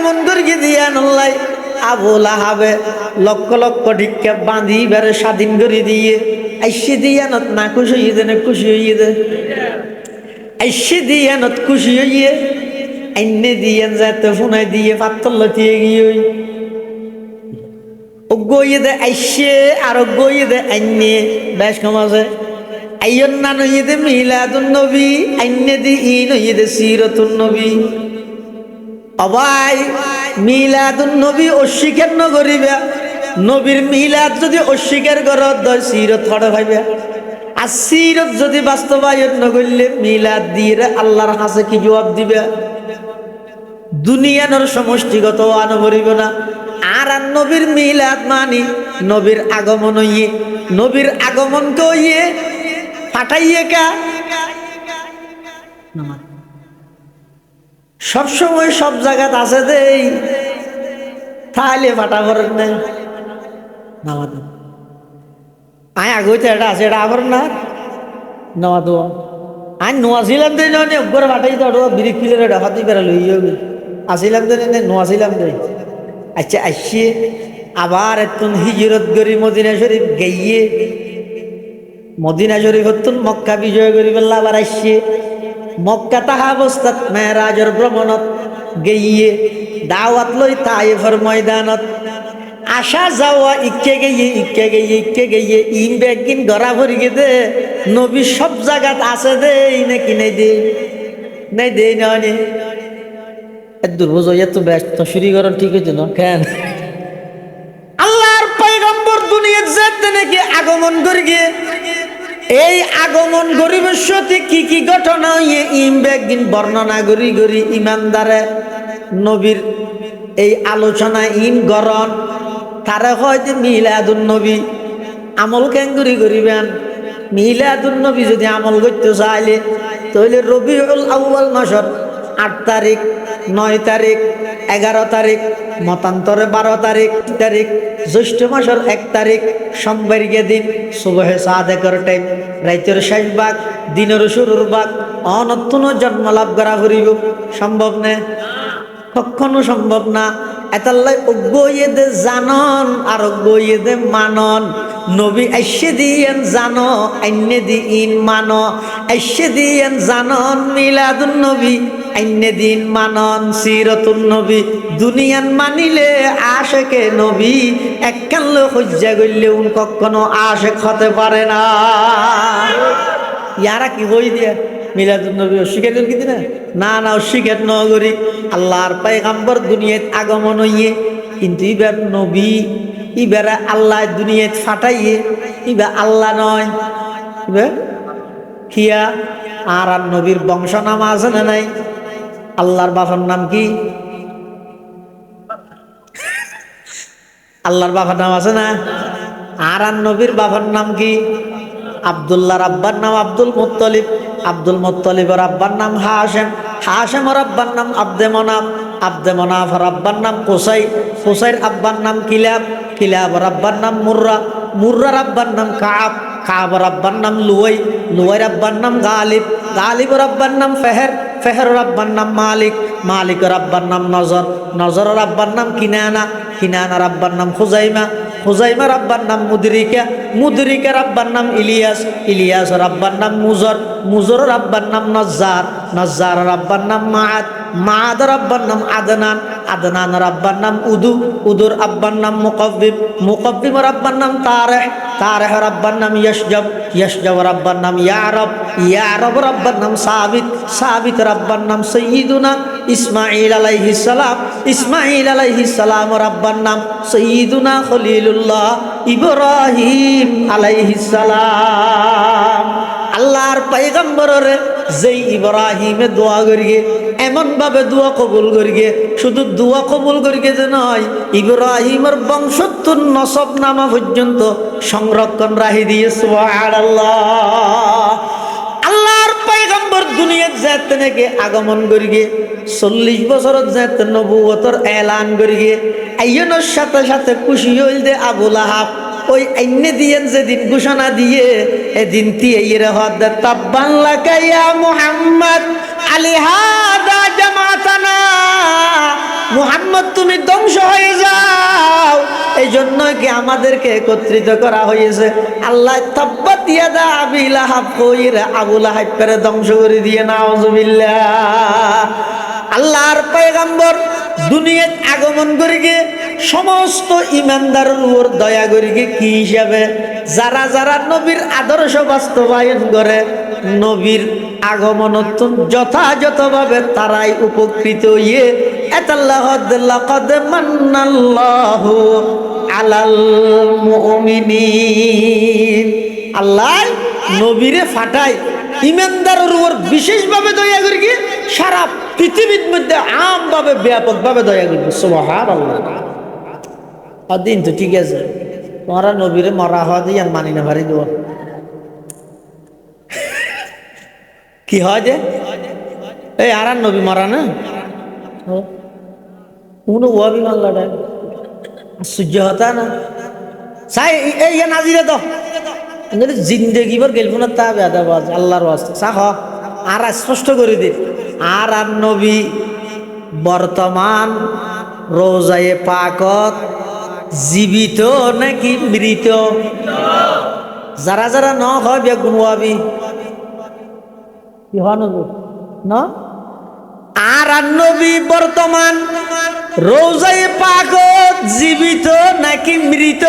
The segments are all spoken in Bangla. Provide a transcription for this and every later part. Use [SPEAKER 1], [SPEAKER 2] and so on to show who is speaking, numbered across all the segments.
[SPEAKER 1] আগমন করিয়ে দিয়া নল্লাই আবু লাহাবে লক্ষ লক্ষ ঢিক্কা বাঁধি বেড়ে স্বাধীন করে দিয়ে আইসি দিয়া নত না খুশি হইয়ে দে না খুশি হইয়ে দে আইসি দিয়া নত খুশি হইয়ে আইনে দিয়ে যাতে ফোনাই দিয়ে পাত্তর লতিয়ে গিয়ে ও গইয়ে দে আইসে আর গইয়ে দে আইনে বেশ কম আছে আইয়ন না নইয়ে দে মিলাদুন নবী আইনে দি ই নইয়ে দে সিরাতুন নবী অবাই মিলাদুন নবী অস্বীকার ন করিবা নবীর মিলাদ যদি অস্বীকার করত দয় সিরত ছড়ে ভাইবে আর সিরত যদি বাস্তবায়ন ন করলে মিলাদ দিয়ে আল্লাহর কাছে কি জবাব দিবে দুনিয়ানোর সমষ্টিগত আন করিব না আর নবীর মিলাদ মানি নবীর আগমন হইয়ে নবীর আগমন কইয়ে পাঠাইয়ে কা সব সময় সব জায়গাতে আছে দেই তাহলে ফাটা করেন না নামাজ আয় আগইতে এটা আছে এটা আবার না নামাজ আই নোয়াছিলাম দে নে উপরে ফাটাই তো বিরিক পিলে ডাফাতি বেড়া লই যাবে আসিলাম দে নে নোয়াছিলাম দে আচ্ছা আসছে আবার এতন হিজরত করি মদিনা শরীফ গিয়ে মদিনা শরীফ হতুন মক্কা বিজয় করি বললা আবার আসছে মক্কা তাহা অবস্থাত মেরাজের ভ্রমণত গিয়ে দাওয়াত লই তাইফের ময়দানত আসা যাওয়া ইকে গিয়ে ইন বেগিন গড়া ভরি গে নবী সব জায়গাত আছে দে নাকি নাই দে নে দুর্বোঝ এত ব্যস্ত শুরু করার ঠিক হয়েছে না কেন আল্লাহর পয়গম্বর দুনিয়াত যেতে নাকি আগমন করি গিয়ে এই আগমন গরিবের সাথে কি ঘটনা হইয়ে ইম বেগিন বর্ণনা করি ইমানদারে নবীর এই আলোচনা ইন গরণ তারা হয়তো মিলাদুন নবী আমল কেন করিবেন মিলাদুন নবী যদি আমল করতে চাইলে তাহলে রবিউল আউয়াল মাসের 8 তারিখ 9 তারিখ 11 তারিখ মতান্তরে 12 তারিখ জ্যৈষ্ঠ মাসের 1 তারিখ সোমবার দিন সুবহে সাদেকের টাইম রাইতের শেষ ভাগ দিনের শুরুর ভাগ অনতুন জন্ম লাভ করা করিব সম্ভব না কখনো সম্ভব না এতাল্লাই অজ্ঞয়ে দে জানন আর অজ্ঞয়ে দে মানন নবী আইসে দিয়েন জানো আইনে দিন মানো আইসে দিয়েন জানন মিলাদুন নবী আইনে দিন মানন সিরাতুন নবী দুনিয়ান মানিলে আশেকে নবী এককাল হজ্জা গইলে উন কখনো আশেক হতে পারে না ইয়ারা কি বই দিয়া মিলাদুন নবী অস্বীকার করি কি না অস্বীকার ন করি আল্লাহর পয়গম্বর দুনিয়াত আগমন হইয়ে কিন্তু ইবার নবী ইবারে আল্লাহ দুনিয়াত ফাটাইয়ে ইবা আল্লাহ নয় ইবা কিয়া আর নবীর বংশ নাম আছে না নাই আল্লাহর বাবার নাম কি আল্লাহর বাবার নাম আছে না আর নবীর বাবার নাম কি আব্দুল্লাহ আব্বার নাম আব্দুল মুত্তালিবের আব্বার নাম হাশেমের আব্বার নাম আব্দে মনাফের আব্বার নাম কুসাইর আব্বার নাম কিলাবের আব্বার নাম মুর্রার আব্বার নাম কাবের আব্বার নাম লুয়াইর আব্বার নাম গালিবের আব্বার নাম ফেহেরের আব্বার নাম মালিকের আব্বার নাম নজরের আব্বার নাম কিনানার আব্বার নাম খুজাইমার আব্বার নাম মুদরিকার আব্বার নাম ইলিয়াসের আব্বার নাম মুজরের আব্বার নাম নজ্জারের আব্বার নাম মাআদের আব্বার নাম আদনানের আব্বার নাম উদুর আব্বার নাম মুকব্বিমের আব্বার নাম তারেহের আব্বার নাম ইয়শজবের আব্বার নাম ইয়ারবের আব্বার নাম সাবিতের আব্বার নাম সৈয়দুনা ইসমাঈল আলাইহিস সালামের আব্বার নাম সৈয়দুনা খলিলুল্লাহ ইব্রাহিম আলাইহিস সালাম আল্লাহর পয়গম্বরের যেই ইব্রাহিমে দোয়া করিয়ে এমন ভাবে দোয়া কবুল করিয়ে শুধু দোয়া কবুল করিয়ে যে নয় ইব্রাহিমের বংশোত্তর নসব নামা পর্যন্ত সংরক্ষণ রাখি দিয়ে সুবহানাল্লাহ আল্লাহর পয়গম্বর দুনিয়াত যেতে নাকি আগমন করিয়ে 40 বছরত যেতে নবুয়তর এলান করিয়ে আইয়নের সাথে সাথে খুশি হইল দে আবু লাহাব ওই আইনে দিয়েন যেদিন ঘোষণা দিয়ে এদিন তিয়ের হদ তাব্বান লাকা ইয়া মুহাম্মদ আলিহাদা জামাতানা মুহাম্মদ তুমি ধ্বংস হয়ে যাও। এই জন্যই কি আমাদেরকে একত্রিত করা হয়েছে। আল্লাহ তাব্বাত ইয়াদা আবি লাহাব কইরা আবু লাহাবের ধ্বংস করে দিয়ে নাউজুবিল্লাহ। আল্লাহর পয়গম্বর দুনিয়াত আগমন করে গিয়ে সমস্ত ইমানদারের উপর দয়া করে গিয়ে কি হিসাবে, যারা যারা নবীর আদর্শ বাস্তবায়ন করে, নবীর আগমন যথাযথভাবে তারাই উপকৃত হয়ে লাকাদ মান্নাল্লাহু আলাল মুমিনিন। আল্লাহ নবীরে ফাটায় ইমানদারের উপর বিশেষভাবে দয়া করে গিয়ে সারা পৃথিবীর মধ্যে আমভাবে ব্যাপকভাবে দয়া করবে। সুবহানাল্লাহ। দিন তো ঠিক আছে, তোমরা নবীরে মরা হওয়া দিয়ে মানি না ভারি দেওয়া কি হয় যে এই আর নবী মরা না কোনো ওয়াবি মাল্লাটা আশ্চর্য হতা না চাই এই নাজিরে তো জিন্দগি ভর গেল না তা বেদাবাজ আল্লাহর ওয়াস্তে চাহ আর স্পষ্ট করে দে। আর নবী বর্তমান রোজায়ে পাকত জীবিত নাকি মৃত? যারা যারা ন হয় বেগুন ওয়াবি কি হন না। আর নবী বর্তমান রোজায়ে পাকত জীবিত নাকি মৃত?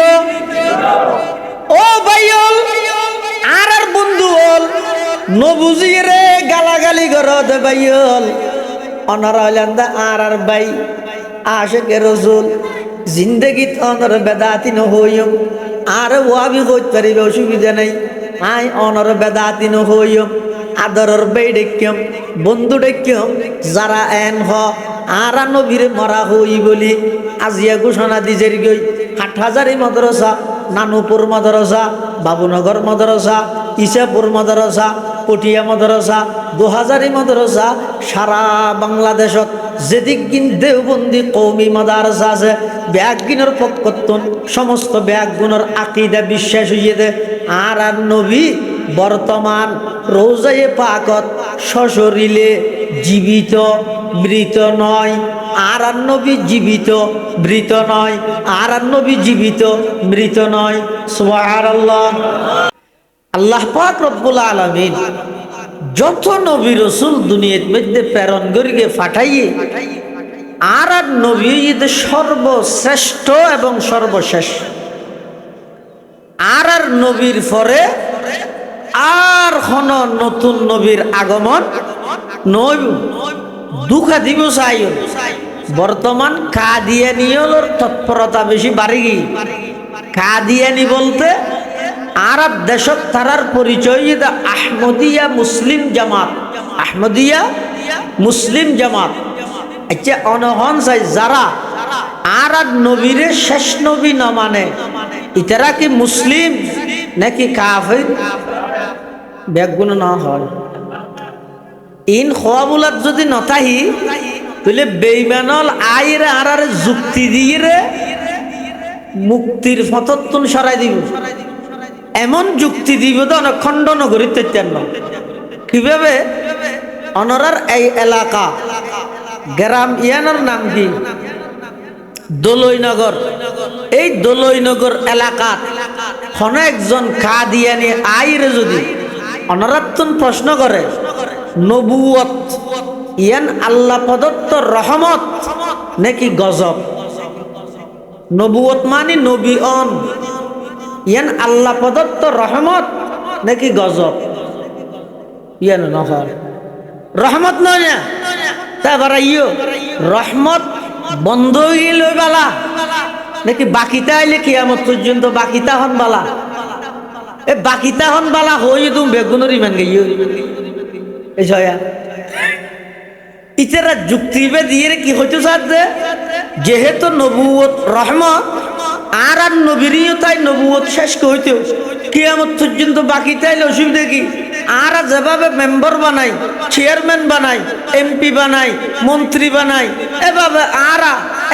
[SPEAKER 1] ও ভাইল আর বন্ধু হল নবুজি রে গালাগালি করত ভাইল অনার হইলেন আর ভাই আশেকে রসুল জিন্দগিত অনর বেদাতি নহইম আর ওয়াবি কইতে পারিবে অসুবিধা নাই। আই অনর বেদাতি নহইম আদরের বাই ডেক্যম বন্ধু ডেক্যম যারা এন হ আর নবীর মরা হই বলি আজিয়া ঘোষণা দিজের গই হাটহাজারি মাদ্রাসা, নানুপুর মাদ্রাসা, বাবুনগর মাদ্রাসা, ইসাপুর মাদ্রাসা, পটিয়া মাদ্রাসা, 2000 মাদ্রাসা সারা বাংলাদেশত যেদিক গিন দেওবন্দি কৌমি মাদ্রাসা আছে ব্যাগগিনের পক্ষতন সমস্ত ব্যাগগুণের আকিদা বিশ্বাস হইয়ে দে। আর নবী বর্তমান রোজায়ে পাকত সশরীরে জীবিত মৃত নয়। আর নবী জীবিত মৃত নয়। আর নবী জীবিত মৃত নয়। সুবহানাল্লাহ। আল্লাহ পাক রব্বুল আলামিন যত নবী রাসূল দুনিয়ার মধ্যে প্রেরণ করিয়ে পাঠাইয়ে আর নবী সর্বশ্রেষ্ঠ এবং সর্বশেষ। আর নবীর পরে আর কোন নতুন নবীর আগমন নয়। দুঃখা দিব চাই বর্তমান কাদিয়ানিয়র তৎপরতা বেশি বাড়ি গিয়ে। কাদিয়ানি বলতে আরব দেশত তারার পরিচয় আহমদিয়া মুসলিম জামাত। আহমদিয়া মুসলিম জামাত। আচ্ছা অনহন চাই যারা আর নবীরে শেষ নবী না মানে ইতারা কি মুসলিম নাকি কাফির? ব্যাগুণ না হয় ইন খোয়াবুলাত যদি নতাহি তাহলে বেঈমানল আইরে আর যুক্তি দিয়ে রে মুক্তির ফতত্তুন সরাই দিব। এমন যুক্তি দিব তো খণ্ডন করিতে না। কিভাবে? অনরার এই এলাকা গ্রাম ইয়ানোর নাম কি? দোলইনগর। এই দোলইনগর এলাকাত কোন একজন কাদিয়ানি আইরে যদি অনরাত্তন প্রশ্ন করে নবুয়ত ইয়ান আল্লাহ প্রদত্ত রহমত নাকি গজব? নবুয়ত মানে নবী অন ইয়ান আল্লাহ প্রদত্ত রহমত নাকি গজব? ইয়ান নহয় রহমত নয় না। তারপরে ইয়ো রহমত বন্ধ হয়ে লই বালা নাকি বাকিটা আইলে কিয়ামত পর্যন্ত বাকিটা হন বালা? এ বাকিটা হন বালা হই তুমি বেগুনের ইমান গাইও এই ছয়া ইতারা যুক্তিবে দিয়ে কি হইতো সাথে যেহেতু নবুয়ত রহমত আর নবীরিও তাই নবুয়ত শেষ হইতো কিয়ামত পর্যন্ত বাকিটা আইলে অসুবিধা কি? আর যেভাবে মেম্বার বানাই, চেয়ারম্যান বানাই, এমপি বানাই, মন্ত্রী বানাই, এভাবে আর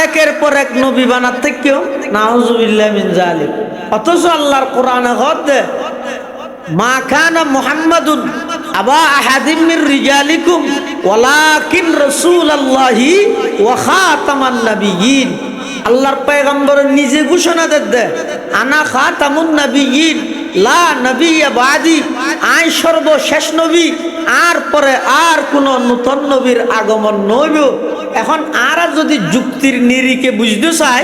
[SPEAKER 1] একের পর এক নবী বানার থেকেও নাউজুবিল্লাহ মিন জালিক। অথচ আল্লাহর কোরআনে হদ মা কানা মুহাম্মাদুন আবা আহাদিম মির রিজালিকুম ওয়ালাকিন রাসূলুল্লাহি ওয়া খাতামান নাবিয়্যিন। আল্লাহর পয়গম্বর নিজে ঘোষণা দেন, আনা খাতামুন নাবিয়্যিন লা নবিয়্যা বাদি, আই সর্বশেষ নবী, আর পরে আর কোন নতুন নবীর আগমন নইব। এখন আর যদি যুক্তির নিরিখে বুঝতে চাই,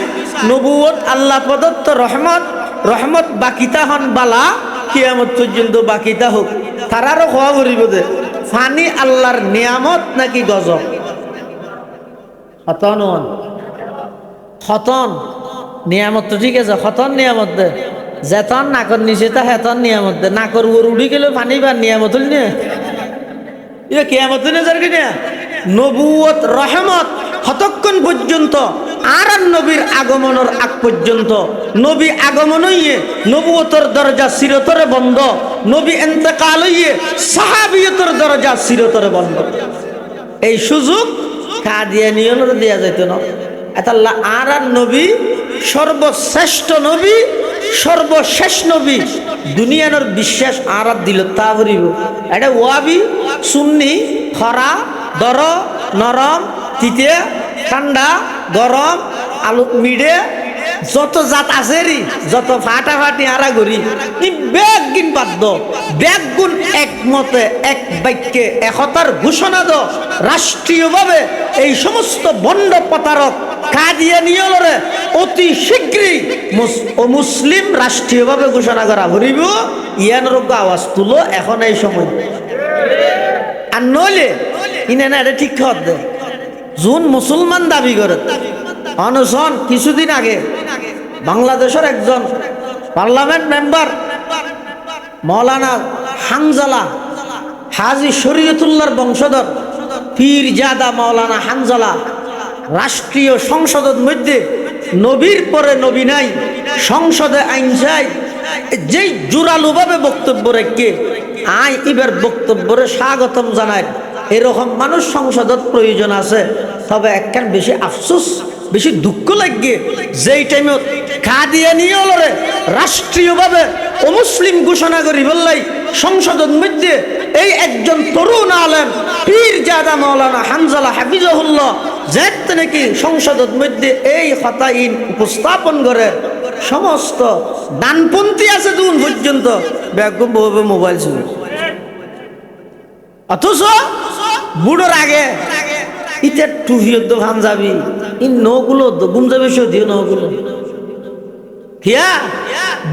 [SPEAKER 1] নবুয়ত আল্লাহ প্রদত্ত রহমত, রহমত বাকিতা হন বালা, কিয়ামত পর্যন্ত বাকিতা হোক। তারারও হওয়া করিব যে ফানি আল্লাহর নিয়ামত নাকি গজব। খতন খতন নিয়ামত তো ঠিক আছে, খতন নিয়ামত দে, যেতন নাকর নিচে তা হেতন নিয়ামত দে, নাকর ওর উড়ি গেলে পানি বা নিয়ামত হল নিয়ে এটা কিয়ামত যার কি না। নবুয়ত রহমত কতক্ষণ পর্যন্ত আর নবীর আগমনের আগ পর্যন্ত, নবী আগমন হইয়ে নবুয়তর দরজা চিরতরে বন্ধ, নবী ইন্তেকাল হইয়ে সাহাবিয়তর দরজা চিরতরে বন্ধ। এই সুযোগ কাদিয়ানীয়র দেয়া যাইত না। আল্লাহ আর নবী সর্বশ্রেষ্ঠ নবী, সর্বশেষ নবী, দুনিয়ার বিশ্বাস আর দিল তা বলিব। এটা ওয়াবি সুন্নি খরা দর নরম তিতে ঠান্ডা গরম আলু মিডে যত জাত আছে রি, যত ফাটাফাটি আরা করি ব্যাগ গুণ বাধ্য, ব্যাগ গুণ একমতে এক বাক্যে একতার ঘোষণা দ রাষ্ট্রীয়ভাবে এই সমস্ত বন্ড প্রতারক কাদিয়ানীয়রে অতি শীঘ্রই মুসলিম রাষ্ট্রীয়ভাবে ঘোষণা করা ভরিব। ইয়ান রোগ আওয়াজ তুলো এখন এই সময়, আর নইলে ইনে না এটা ঠিক খবর দে। জুন মুসলমান দাবি করে অনশন কিছুদিন আগে বাংলাদেশের একজন পার্লামেন্ট মেম্বার মৌলানা হানজালা হাজী শরীয়তুল্লাহর বংশধর পীরজাদা মৌলানা হানজালা রাষ্ট্রীয় সংসদের মধ্যে নবীর পরে নবী নাই, সংসদে আইন চাই, যেই জোরালোভাবে বক্তব্য রেখে আই এবার বক্তব্যরে স্বাগতম জানায়। এরকম মানুষ সংসদত প্রয়োজন আছে। তবে একখান বেশি আফসোস, বেশি দুঃখ লাগে যেই টাইমত কাদিয়ানীয়রে রাষ্ট্রীয়ভাবে অমুসলিম ঘোষণা করি বললাই সংসদের মধ্যে এই একজন তরুণ আলেম পীরজাদা মাওলানা হানজালা হাফিজাহুল্লাহ যেতে নাকি সংসদের মধ্যে এই হতাইন উপস্থাপন করে সমস্ত ডানপন্থী আছে দুন পর্যন্ত ব্যাগম বউবে মোবাইল ছিল। অথচ বুড়োর আগে ইটা টুহিয়দ্দ পাঞ্জাবি ই নগুলো গুম যাবে সদিও নগুলো কিয়া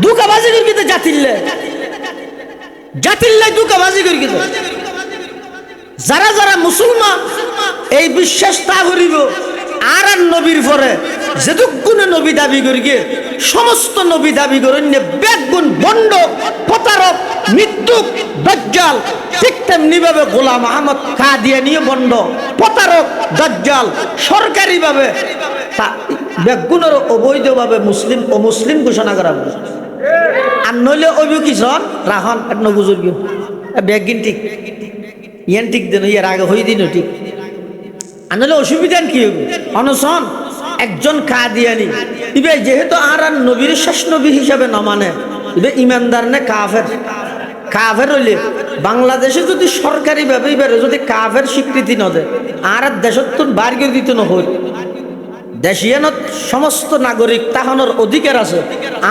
[SPEAKER 1] দুকাবাজি করি জাতিল্লে জাতিল্লে দুকাবাজি করি যারা যারা মুসলমান এই বিশ্বাস তা করিব আর নবীর পরে যেটুকুনে নবী দাবি করি সমস্ত নবী দাবি করেন বেগুন বন্ড প্রতারক মৃত্যুক দাজ্জাল, ঠিক তেমনি ভাবে গোলাম আহমদ কাদিয়ানী বন্ড প্রতারক দাজ্জাল সরকারিভাবে বেগুনের অবৈধভাবে মুসলিম অমুসলিম ঘোষণা করা হবে। আর নইলে অবি কিজন রাহন নবুজুর বেগিন ঠিক ইয়ান ঠিক দেন ইয়ার আগে হয়ে দিন ঠিক আনলে অসুবিধা কি হবে। অনশন একজন কাদিয়ানী ইবে যেহেতু আর নবীর শেষ নবী হিসাবে না মানে ইবে ইমানদার নে কাফের। কাফের হইলে বাংলাদেশে যদি সরকারি ভাবে এবারে যদি কাফের স্বীকৃতি না দেয় আর দেশত তো বার করে দিতে নহই। দেশিয়ানত সমস্ত নাগরিক তাহানোর অধিকার আছে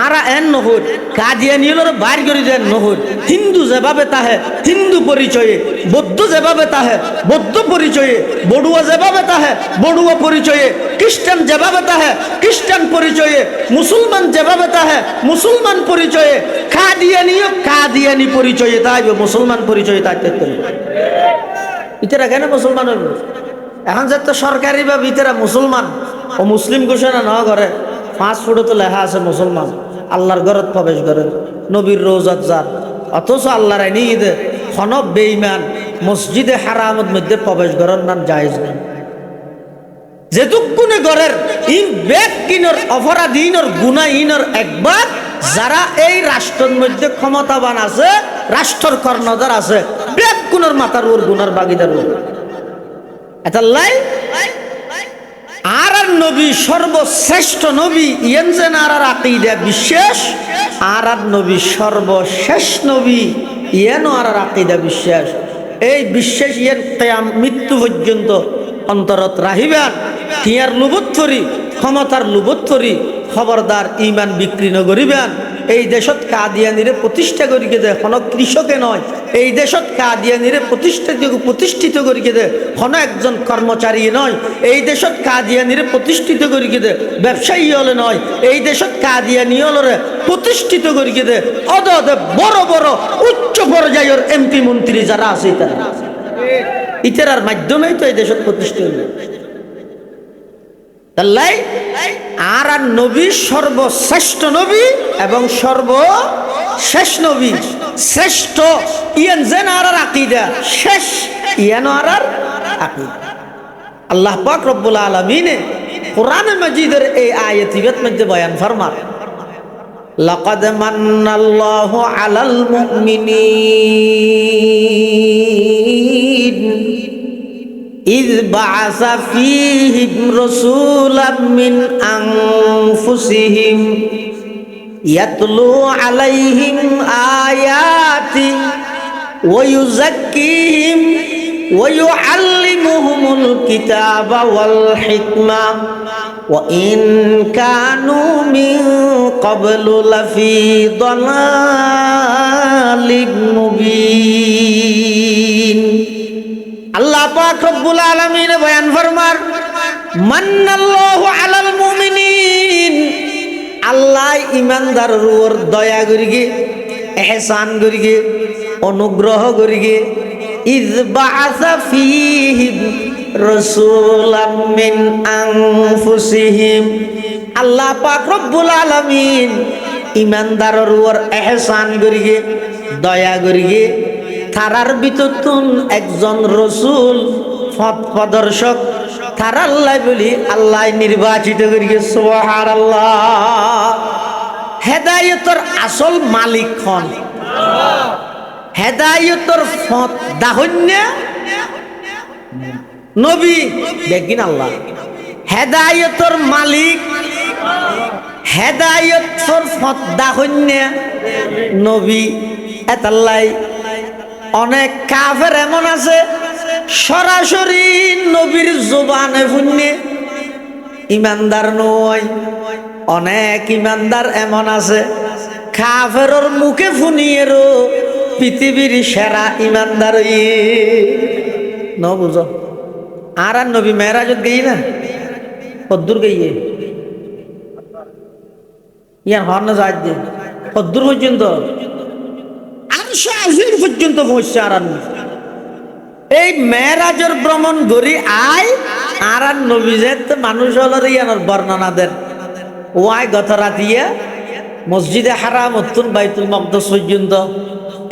[SPEAKER 1] আর এন নহই কাদিয়ানীর বার করে দেন নহই। হিন্দু যেভাবে তাহে হিন্দু পরিচয়ে, বৌদ্ধ যেভাবে তাহে বৌদ্ধ পরিচয়ে, বড়ুয়া যেভাবে তাহে বড়ুয়া পরিচয়ে, খ্রিস্টান যেভাবে তাহে খ্রিস্টান পরিচয়ে, মুসলমান যেভাবে তাহে মুসলমান পরিচয়ে, কাদিয়ানীও কাদিয়ানী পরিচয়ে তাইবে মুসলমান পরিচয়ে থাকতে ইতারা কেন মুসলমান হইব। এখন যে তো সরকারি বা ভিতরা মুসলমান ও মুসলিম ঘোষণা না করে 5 ফুটে তো লেখা আছে মুসলমান, আল্লাহর ঘরত প্রবেশ করেন নবীর রোজাত যান, অথচ আল্লাহর আইনি ঈদে খনব বেঈমান মসজিদে হারামত মধ্যে প্রবেশ করার নাম জায়েজ নেই। যেটুকুনে ঘরের ইন বেগ কিনর অপরাধীনর গুনাহীনর একবার যারা এই রাষ্ট্রের মধ্যে ক্ষমতাবান আছে, রাষ্ট্রের কর্ণধার আছে, বেগ গুণের মাথার ওর গুনার বাগিদার এতাল্লাই আর নবী সর্বশ্রেষ্ঠ নবী ইয়েনজেন আর আকীদা বিশ্বাস আর নবী সর্বশেষ নবী ইয়েন আর আকীদা বিশ্বাস। এই বিশ্বাস ইয়ার কিয়াম মৃত্যু পর্যন্ত অন্তরত রাখিবেন। টিয়ার লুবত করি, ক্ষমতার লুবত করি, খবরদার ইমান বিক্রি নগরিবেন। এই দেশত কাদিয়ানিরে প্রতিষ্ঠা করিকে দে কোনো কৃষকে নয়, এই দেশত কাদিয়ানিরে প্রতিষ্ঠিত করিকে দে কোনো একজন কর্মচারী নয়, এই দেশত কাদিয়ানিরে প্রতিষ্ঠিত করিকে দে ব্যবসায়ী হলে নয়, এই দেশত কাদিয়ানি হলরে প্রতিষ্ঠিত করিকে দে অদে বড় বড় উচ্চ পর্যায়ের এমপি মন্ত্রী যারা আছে ইতারার মাধ্যমেই তো এই দেশত প্রতিষ্ঠিত হল। তাল্লাই আর নবী সর্বশ্রেষ্ঠ নবী এবং সর্বশেষ নবী, শ্রেষ্ঠ ইয়ান যেন আর আকীদা, শেষ ইয়ান আর আকীদা। আল্লাহ পাক রব্বুল আলামিন কোরআনে মাজিদের এই আয়াতির মধ্যে বয়ান ফরমান, লাকাদ মান্নাল্লাহু আলাল মুমিনিন إذ بعث فيهم رسولا من أنفسهم يتلو عليهم آياته ويزكيهم ويعلمهم الكتاب والحكمة وإن كانوا من قبل لفي ضلال مبين। আল্লাহ পাক রব্বুল আলামিন বয়ান ফরমার, মান্নাল্লাহু আলাল মুমিনিন, আল্লাহ ইমানদারের উপর দয়া করিগে, ইহসান করিগে, অনুগ্রহ করিগে। ইয বাআসা ফীহিম রাসূলাম মিন আনফুসিহিম, আল্লাহ পাক রব্বুল আলামিন ইমানদারের উপর ইহসান করিগে, দয়া করিগে। তারার ভিতরতুন একজন রসুল পথ প্রদর্শক তারা আল্লাহ বলি আল্লাহ নির্বাচিত করিগে। সুবহানাল্লাহ। হেদায়েতের আসল মালিক হন, হেদায়েতের পথ দাহন্য নবী দেখিন আল্লাহ। হেদায়েতের মালিক, হেদায়েতের পথ দাহন্য নবী। এতাল্লাই অনেক কাফের এমন আছে সরাসরি নবীর জবানে শুনে ইমানদার নয়। অনেক ইমানদার এমন আছে কাফেরর মুখে শুনিয়েরও পৃথিবীর সেরা ইমানদার ন বুঝ। আর নবী মেরাজত গেই না কদ্দুর গইয়ে ইয়ার হর না যায় কদ্দুর পর্যন্ত পর্যন্ত পৌঁছছে। আর এই মেরাজের ভ্রমণ করি আয় আর নবী যে মানুষ হল ইয়ানোর বর্ণনা দেন। ও আয় গত রাতিয়া মসজিদে হারাম অতুন বাইতুল মকদস পর্যন্ত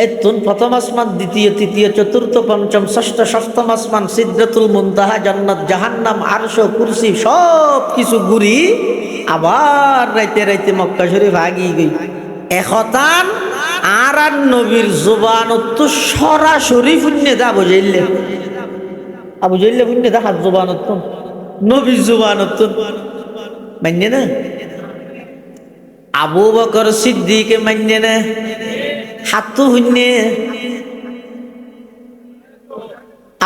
[SPEAKER 1] এতুন প্রথম আসমান, দ্বিতীয়, তৃতীয়, চতুর্থ, পঞ্চম, ষষ্ঠ, সপ্তম আসমান, সিদরাতুল মুনতাহা, জান্নাত, জাহান্নাম, আরশ, কুরসি সব কিছু ঘুরি আবার রাইতে রাইতে মক্কা শরীফ আগি গই। এখতান আর নবীর জবানত সরাসরি পুণ্যে দা বুঝাইলে আবু জাইলে পুণ্যে দা হাত জবানত নবীর জবানত মান্য না। আবু বকর সিদ্দিকে মান্য না, হাত পুণ্যে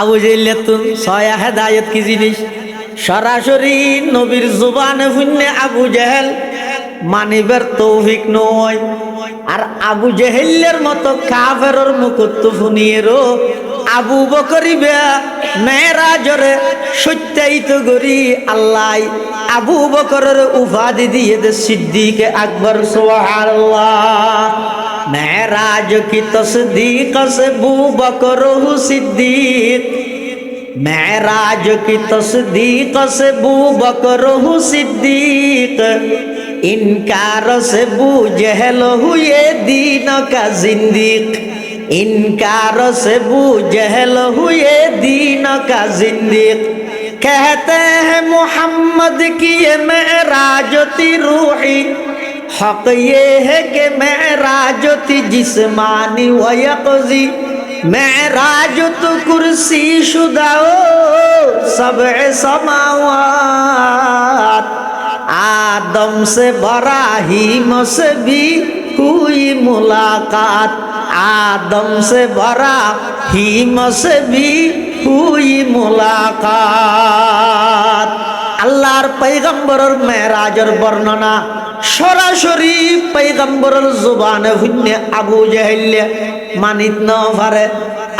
[SPEAKER 1] আবু জাইলে তুন ছয়া হেদায়েত কি জিনিস সরাসরি নবীর জবানে পুণ্যে আবু জাহেল মানিবার তৌফিক নয়। আর আবু জেহেলের মতো কাফেরর মুখত শুনিয়েরও আবু বকরিবে মেরাজরে সত্যায়িত করি আল্লাহ আবু বকরের উপাধি দিয়ে দে সিদ্দিকে আকবর। সুবহানাল্লাহ। মেরাজ কি তসদীক সে আবু বকর হু সিদ্দিক, मेराज की तस्दीक से अबू बकर हूँ सिद्दीक, इनकार से अबू जहल हुए दीन का जिंदीक, इनकार से अबू जहल हुए दीन का जिंदीक। कहते हैं मोहम्मद की ये मेराज थी रूही, हक ये है कि मेराज थी जिस्मानी व यक़ज़ी, मेराज तो कुर्सी शुदा सबए समावात, आदम से इब्राहीम से भी हुई मुलाकात, आदम से भरा हिम से भी हुई मुलाकात। আল্লাহর পয়গম্বরের মেরাজের বর্ণনা সরাসরি পয়গম্বরের জবানে হইনে আবু জাহেল মানিত না পারে।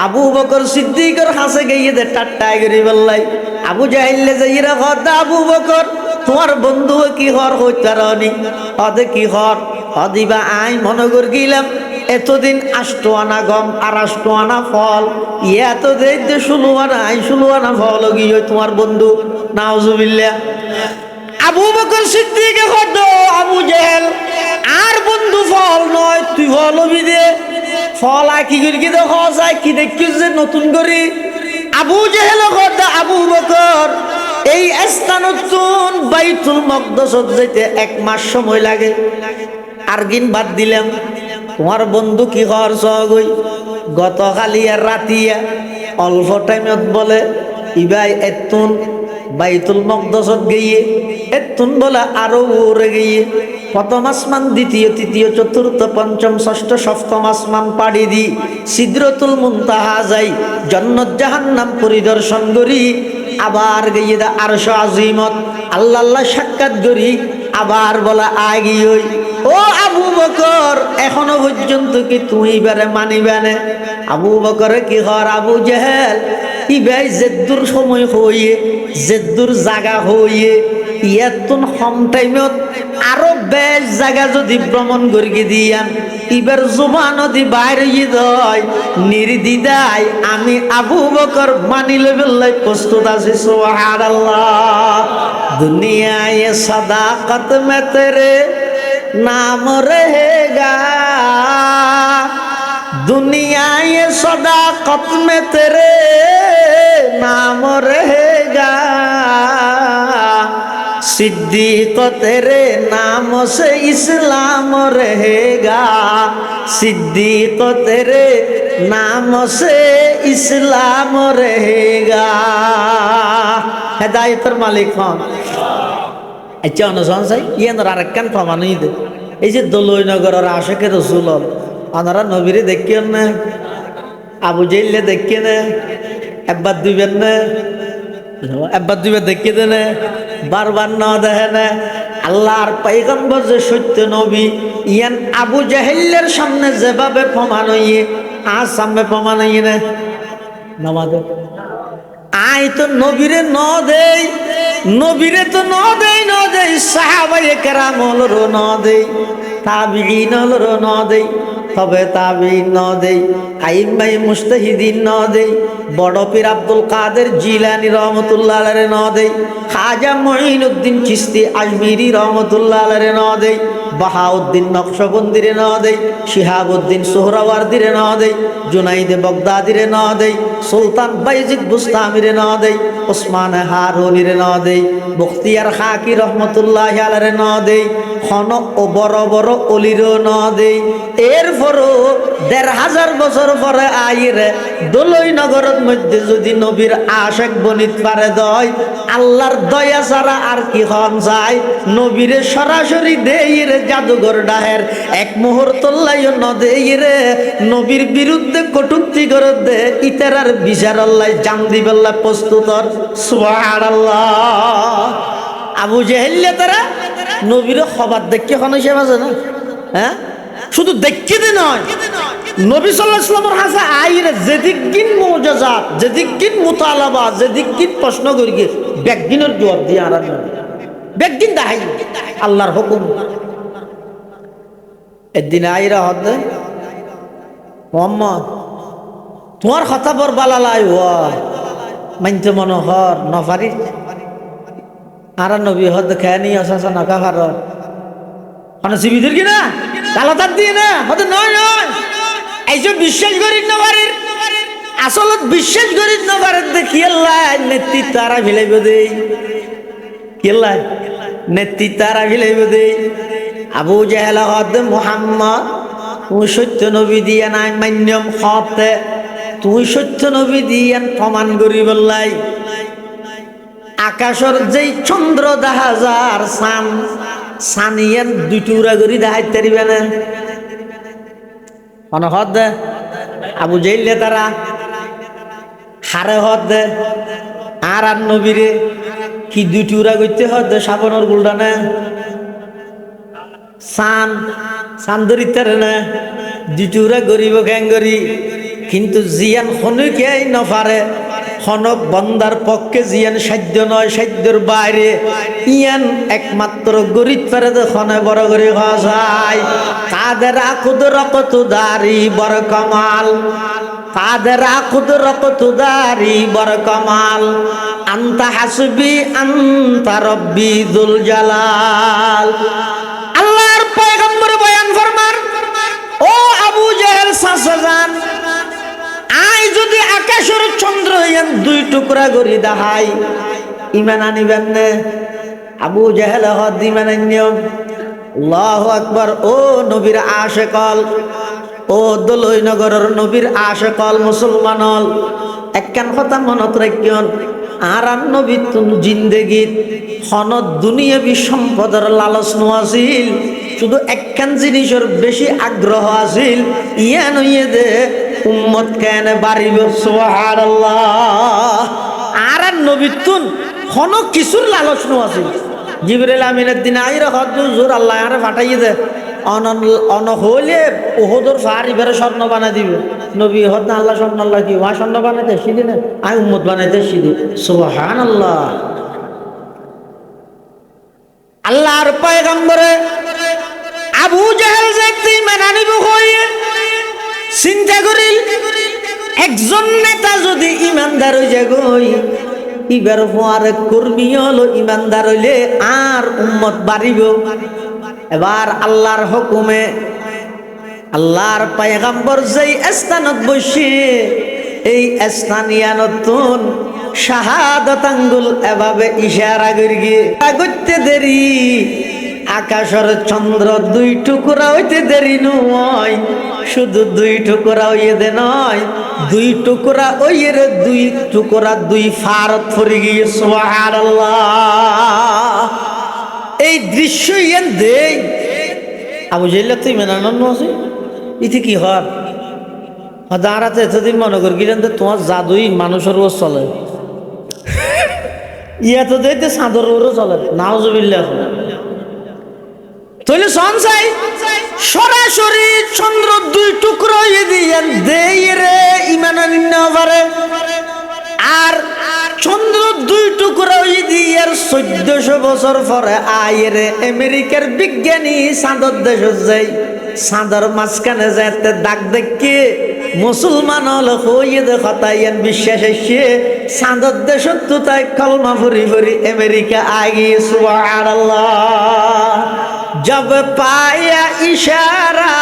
[SPEAKER 1] আবু বকর সিদ্দিকের হাসে গিয়ে দে টাট্টাই করি বললাই। আবু জাহেল যাইরা কথা আবু বকর তোমার বন্ধু কি হর হইতারনি অদে কি হর অদিবা আই মনগর গিলাম এতদিন 8 আনা গম আর 8 আনা ফল এত দেইতে 16 আনা আই 16 আনা ফল গিয়ে তোমার বন্ধু নাউজুবিল্লাহ। আবু বকর সিদ্দিক কত আবু জেহেল আর বন্ধু ফল নয় তুই ফল হবি দে ফল আর কি করি কি দেখা যায় কি দেখিস যে নতুন করে আবু জেহেল কত আবু বকর এই স্থানতুন বাইতুল মকদসত যেতে 1 মাস সময় লাগে। আর গিন বাদ দিলাম তোমার বন্ধু কি খরচ গই গতকালি আর রাতিয়া অল্প টাইমত বলে ইবাই এতুন বাইতুল মকদসত গিয়ে এতুন বলে আরো উড়ে গিয়ে প্রথম আসমান দ্বিতীয় তৃতীয় চতুর্থ পঞ্চম ষষ্ঠ সপ্তম আসমান পাড়ি দি সিদরাতুল মুনতাহা যাই জান্নাত জাহান্নাম পরিদর্শন করি আবার গিয়ে দা আরশ আজিমত আল্লাহ আল্লাহ সাক্ষাৎ করি আবার বলা আগি ওই ও আবু বকর এখনো পর্যন্ত কি তুই এবারে মানিবে না? আবু বকরে কি হর আবু জেহেল ইবাই জেদ্দুর সময় হইয়ে জেদ্দুর জায়গা হইয়ে ইয়াতুন কম টাইমত আরো বেশ জায়গা যদি ভ্রমণ করি দিয়ান ইবার জুমা নদী বাইরে দয় নির্দিদাই আমি আবু বকর মানিলে বেল্লাই প্রস্তুত আছি। সুবহানাল্লাহ। দুনিয়ায় সাদাকত মে তেরে नाम रहेगा दुनिया ये सदाकत में तेरे नाम रहेगा सिद्दीक तेरे नाम से इस्लाम रहेगा सिद्दीक तेरे नाम से इस्लाम रहेगा। हिदायतर मालिक हन আচ্ছা অনুসরণ চাই ইয়ানোর আরেকখান প্রমাণ দে এই যে দোলইনগরের আশেকের রসুল ওনারা নবীরে দেখিয়েন না আবু জেলে দেখিয়ে না একবার দুইবার না একবার দুইবার দেখিয়ে দেন বারবার না দেখে না আল্লাহর পয়গম্বর যে সত্য নবী ইয়ান আবু জাহেলের সামনে যেভাবে প্রমাণ হইয়ে আর সামনে প্রমাণ হইয়ে না নামাজে আই তো নবীরে ন দেই নবীরে তো ন দেই সাহাবায়ে কেরাম হলো ন দেই তাবিঈন হলো ন দেই তবে তাবিঈন ন দেই আইম্মাই মুজতাহিদিন ন দেই বড় পীর আব্দুল কাদের জিলানী রহমাতুল্লাহ আলাইহি ন দেই খাজা মুঈনুদ্দিন চিশতি আজমিরি রহমাতুল্লাহ আলাইহি ন দেই বাহাউদ্দিন নকশবন্দিরে ন দেই শিহাবুদ্দিন সোহরাওয়ার্দিরে ন দেই জুনাইদে বাগদাদিরে ন দেই সুলতান বাইজিদ বুস্তামিরে ন দেই ওসমান হারুনিরে ন দেই মুখতিয়ার খাকি রহমাতুল্লাহি আলাইহি ন দেই খন ও বড় বড় অলিরও ন দেই এরপরও ১৫০০ বছর পরে আইরে দোলইনগরের মধ্যে যদি নবীর আশেক বনিত পারে দয় আল্লাহর দয়া ছাড়া আর কি হন যায় নবীরে সরাসরি দেইরে জাদুঘর ডাহের এক মুহূর্ত লাইও ন দেইরে নবীর বিরুদ্ধে কটূক্তি করে দে ইতারার বিচার আল্লাহ জান দিবেল্লা প্রস্তুতর। সুবহানাল্লাহ। আবু জেহেল তারা নবীর খবর দেখে কোনো হিসেব আছে না? হ্যাঁ শুধু দেখতে দে নয় নবী সাল্লাল্লাহু আলাইহি ওয়াসাল্লামের কাছে আইরে যেদিকিন মুআজিজাত যেদিকিন মুতালাবা যেদিকিন প্রশ্ন করি বেগদিনের জবাব দিয়ে আর বেগদিন দাহাই আল্লাহর হুকুম একদিন আইরা হদ মোহাম্মদ তোমার কথা বর বালালাই হওয়া মানতে মনোহর নফারি আর নবী হদ খেয়ানি আসা নাকা হার মানে জীবিতের কি না তালাতার দিয়ে না হতে নয় নয় এইসব বিশ্বাস করি না পারের আসলত বিশ্বাস করি না পারের দেখিয়াল্লাই নেতৃত্ব তারা ভিলাইব দেই কিল্লাই নেতৃত্ব তারা ভিলাইব দেই আবু জাহেল হদ মুহাম্মদ তুই সত্য নবী দিয়া নাই মান্যম হতে তুই সত্য নবী দিয়ান প্রমাণ করি বললাই আকাশের যেই চন্দ্র দেখা যার সান সানিয়ান দুই টুকরা করি দেখাইতে পারিবে না অনহদ দে আবু জেইলে তারা হারে হদ দে আর নবীরে কি দুইটি উড়া করতে হদ দে সাবনের গুলডানে সান ধরিতে না দুইটি উড়া গরিব গ্যাঙ্গরি কিন্তু জিয়ান হনুকে নফারে হনক বন্দার পক্ষে জিয়ান সাধ্য নয় সাধ্যর বাইরে ইয়ান একমাত্র গরিব পারে খনে বড় করে হসাই কাদের কুদরত দারি বড় কমাল কাদের কুদরত দারি বড় কমাল আনতা হাসবি আনতা রব্বি যুল জালাল আল্লাহর পয়গম্বর বয়ান ফরমান ও আবু জেহেল সাসাজান আই যদি আকাশের চন্দ্র ইয়ান দুই টুকরা করি দাহাই ইমান আনিবেন নে আবু জেহেল হদ ইমান আনিয়ম আল্লাহু আকবার ও নবীর আশিকল ও দলই নগরের নবীর আশিকল মুসলমানল একখান কথা মনত রাখিয়ন আর নবী তুন জিন্দেগীত হনত দুনিয়াবি সম্পদের লালচ নোয়াছিল শুধু একখান জিনিসের বেশি আগ্রহ আছিল ইয়ান হইয়ে দে উম্মত কেন বাড়িব সুবহানাল্লাহ আর নবী তুন হন কিছুর লালচ নোয়াছিল জিবরিল আমিনের দিন আইরা হদ জোর আল্লাহ আরে ফাটাইয়ে দে অন হলে ওহদর ফার ইবারে স্বর্ণ বানাই দিবে নবী হদ না আল্লাহ স্বর্ণ আল্লাহ কি ওয়া স্বর্ণ বানাইতে শিখি না আমি উম্মত বানাইতে শিখি সুবহানাল্লাহ আল্লাহর পয়গম্বরে আবু জেহেল যে ঈমান আনিব হইয়ে চিন্তা করিল একজন নেতা যদি ইমানদার হয়ে যায় গই ইবার হওয়ার কর্মী হলো ইমানদার হইলে আর উম্মত বাড়িব এবার আল্লাহর হুকুমে আল্লাহর পয়গম্বর যেই স্থানত বসে এই স্থানীয় নতুন শাহাদাত আঙ্গুল এভাবে ইশারা করি গিয়ে করতে দেরি আকাশের চন্দ্র দুই টুকরা হইতে দেরি নয় শুধু দুই টুকরা হইয়ে দে নয় দুই টুকরা ওইয়ের দুই টুকরা দুই ফারত ফরি গিয়ে সুবহানাল্লাহ এই দৃশ্য ইয়ান দেই আবু জেহেল তুই মেনানো আছে ইতি কি হয় দাঁড়াতে এতদিন মনে করি গেলেন তো তোমার জাদুই মানুষের ওর চলে ইয়া তো দেখতে চাঁদর ওরও চলে নাউজুবিল্লাহ তাহলে সঞ্চাই সরাসরি চন্দ্র দুই টুকরো দিয়েন দেই রে ইমান আনিনা পারে আর চন্দ্র দুই টুকরো দিয়ে 1400 বছর পরে আইরে আমেরিকার বিজ্ঞানী চাঁদর দেশ যাই চাঁদর মাঝখানে যাতে দাগ দেখে মুসলমান হল হইয়ে দেখাইয়েন বিশ্বাস এসে চাঁদর দেশত তো তাই কলমা ফুরি ফুরি আমেরিকা আগিয়ে সুবহানাল্লাহ जब पाया इशारा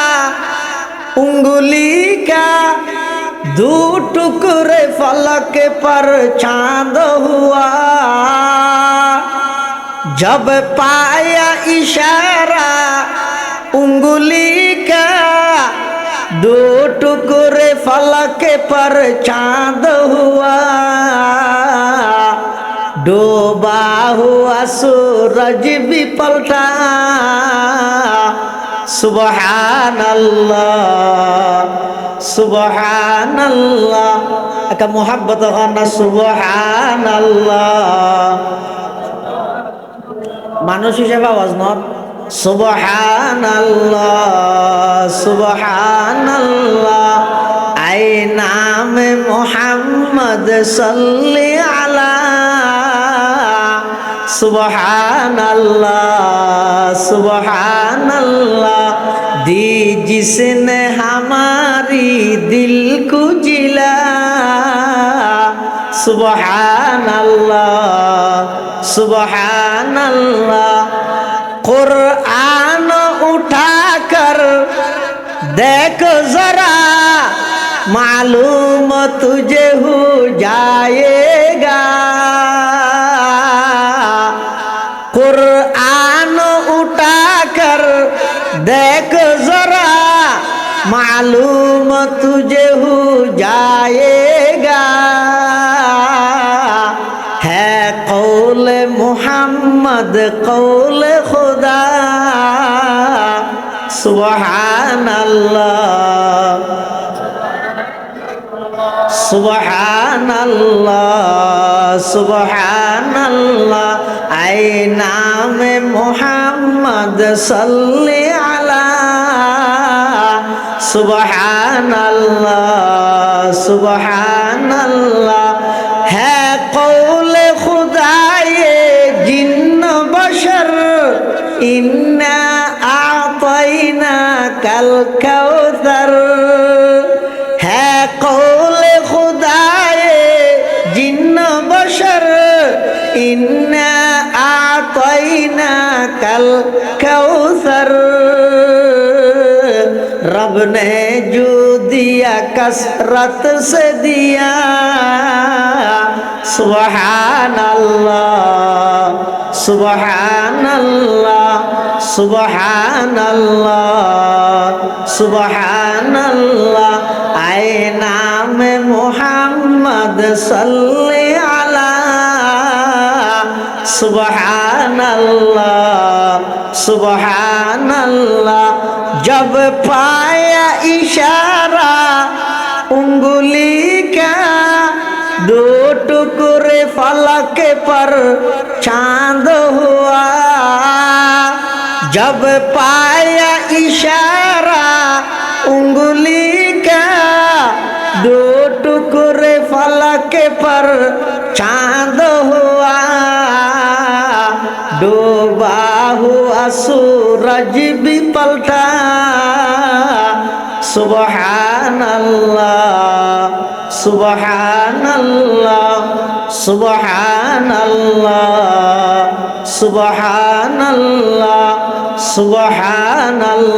[SPEAKER 1] उंगली का दो टुकड़े फलक पर चांद हुआ जब पाया इशारा उंगली का दो टुकड़े फलक पर चांद हुआ डूबा हुआ सूरज भी पलटा सुबहानल्लाह सुबहानल्लाह का मोहब्बत होना सुबहानल्लाह मानुष हिसेबे आवाज नट सुबहानल्लाह सुबहानल्लाह आए नाम मोहम्मद सल्ली अला सुबहानल्लाह सुबहानल्लाह दी जिसने हमारी दिल को जिला सुबहानल्लाह सुबहानल्लाह कुरान उठाकर देखो जरा मालूम तुझे हो जाएगा कुरान उठाकर देख जरा मालूम तुझे हो जाएगा है कौल मोहम्मद कौल खुदा सुबहानल्लाह সুবহানাল্লাহ সুবহানাল্লাহ আই নামে মুহাম্মদ সাল্লি আলা সুবহানাল্লাহ সুবহানাল্লাহ है कौल खुदाए जिन्न बशर इन्ना आतैना कल कौसर है कौल खुदाए जिन्न बशर इन्ना आतैना कल कौसर रब ने जो दिया कसरत से दिया सुबहानल्लाह सुबहानल्लाह सुबहानल्लाह सुबहानल्लाह आए नाम मुहम्मद सल्ले अला सुबहानल्लाह सुबहानल्लाह जब पाया इशारा उंगली का दो टुकड़े फलक पर चांद हुआ जब पाया इशारा उंगली का दो टुकड़े फलक पर चांद हुआ डूबा हुआ सूरज भी पलटा सुबहानल्लाह सुबहानल्लाह सुबहानल्लाह सुबहानल्लाह सुबहानल्लाह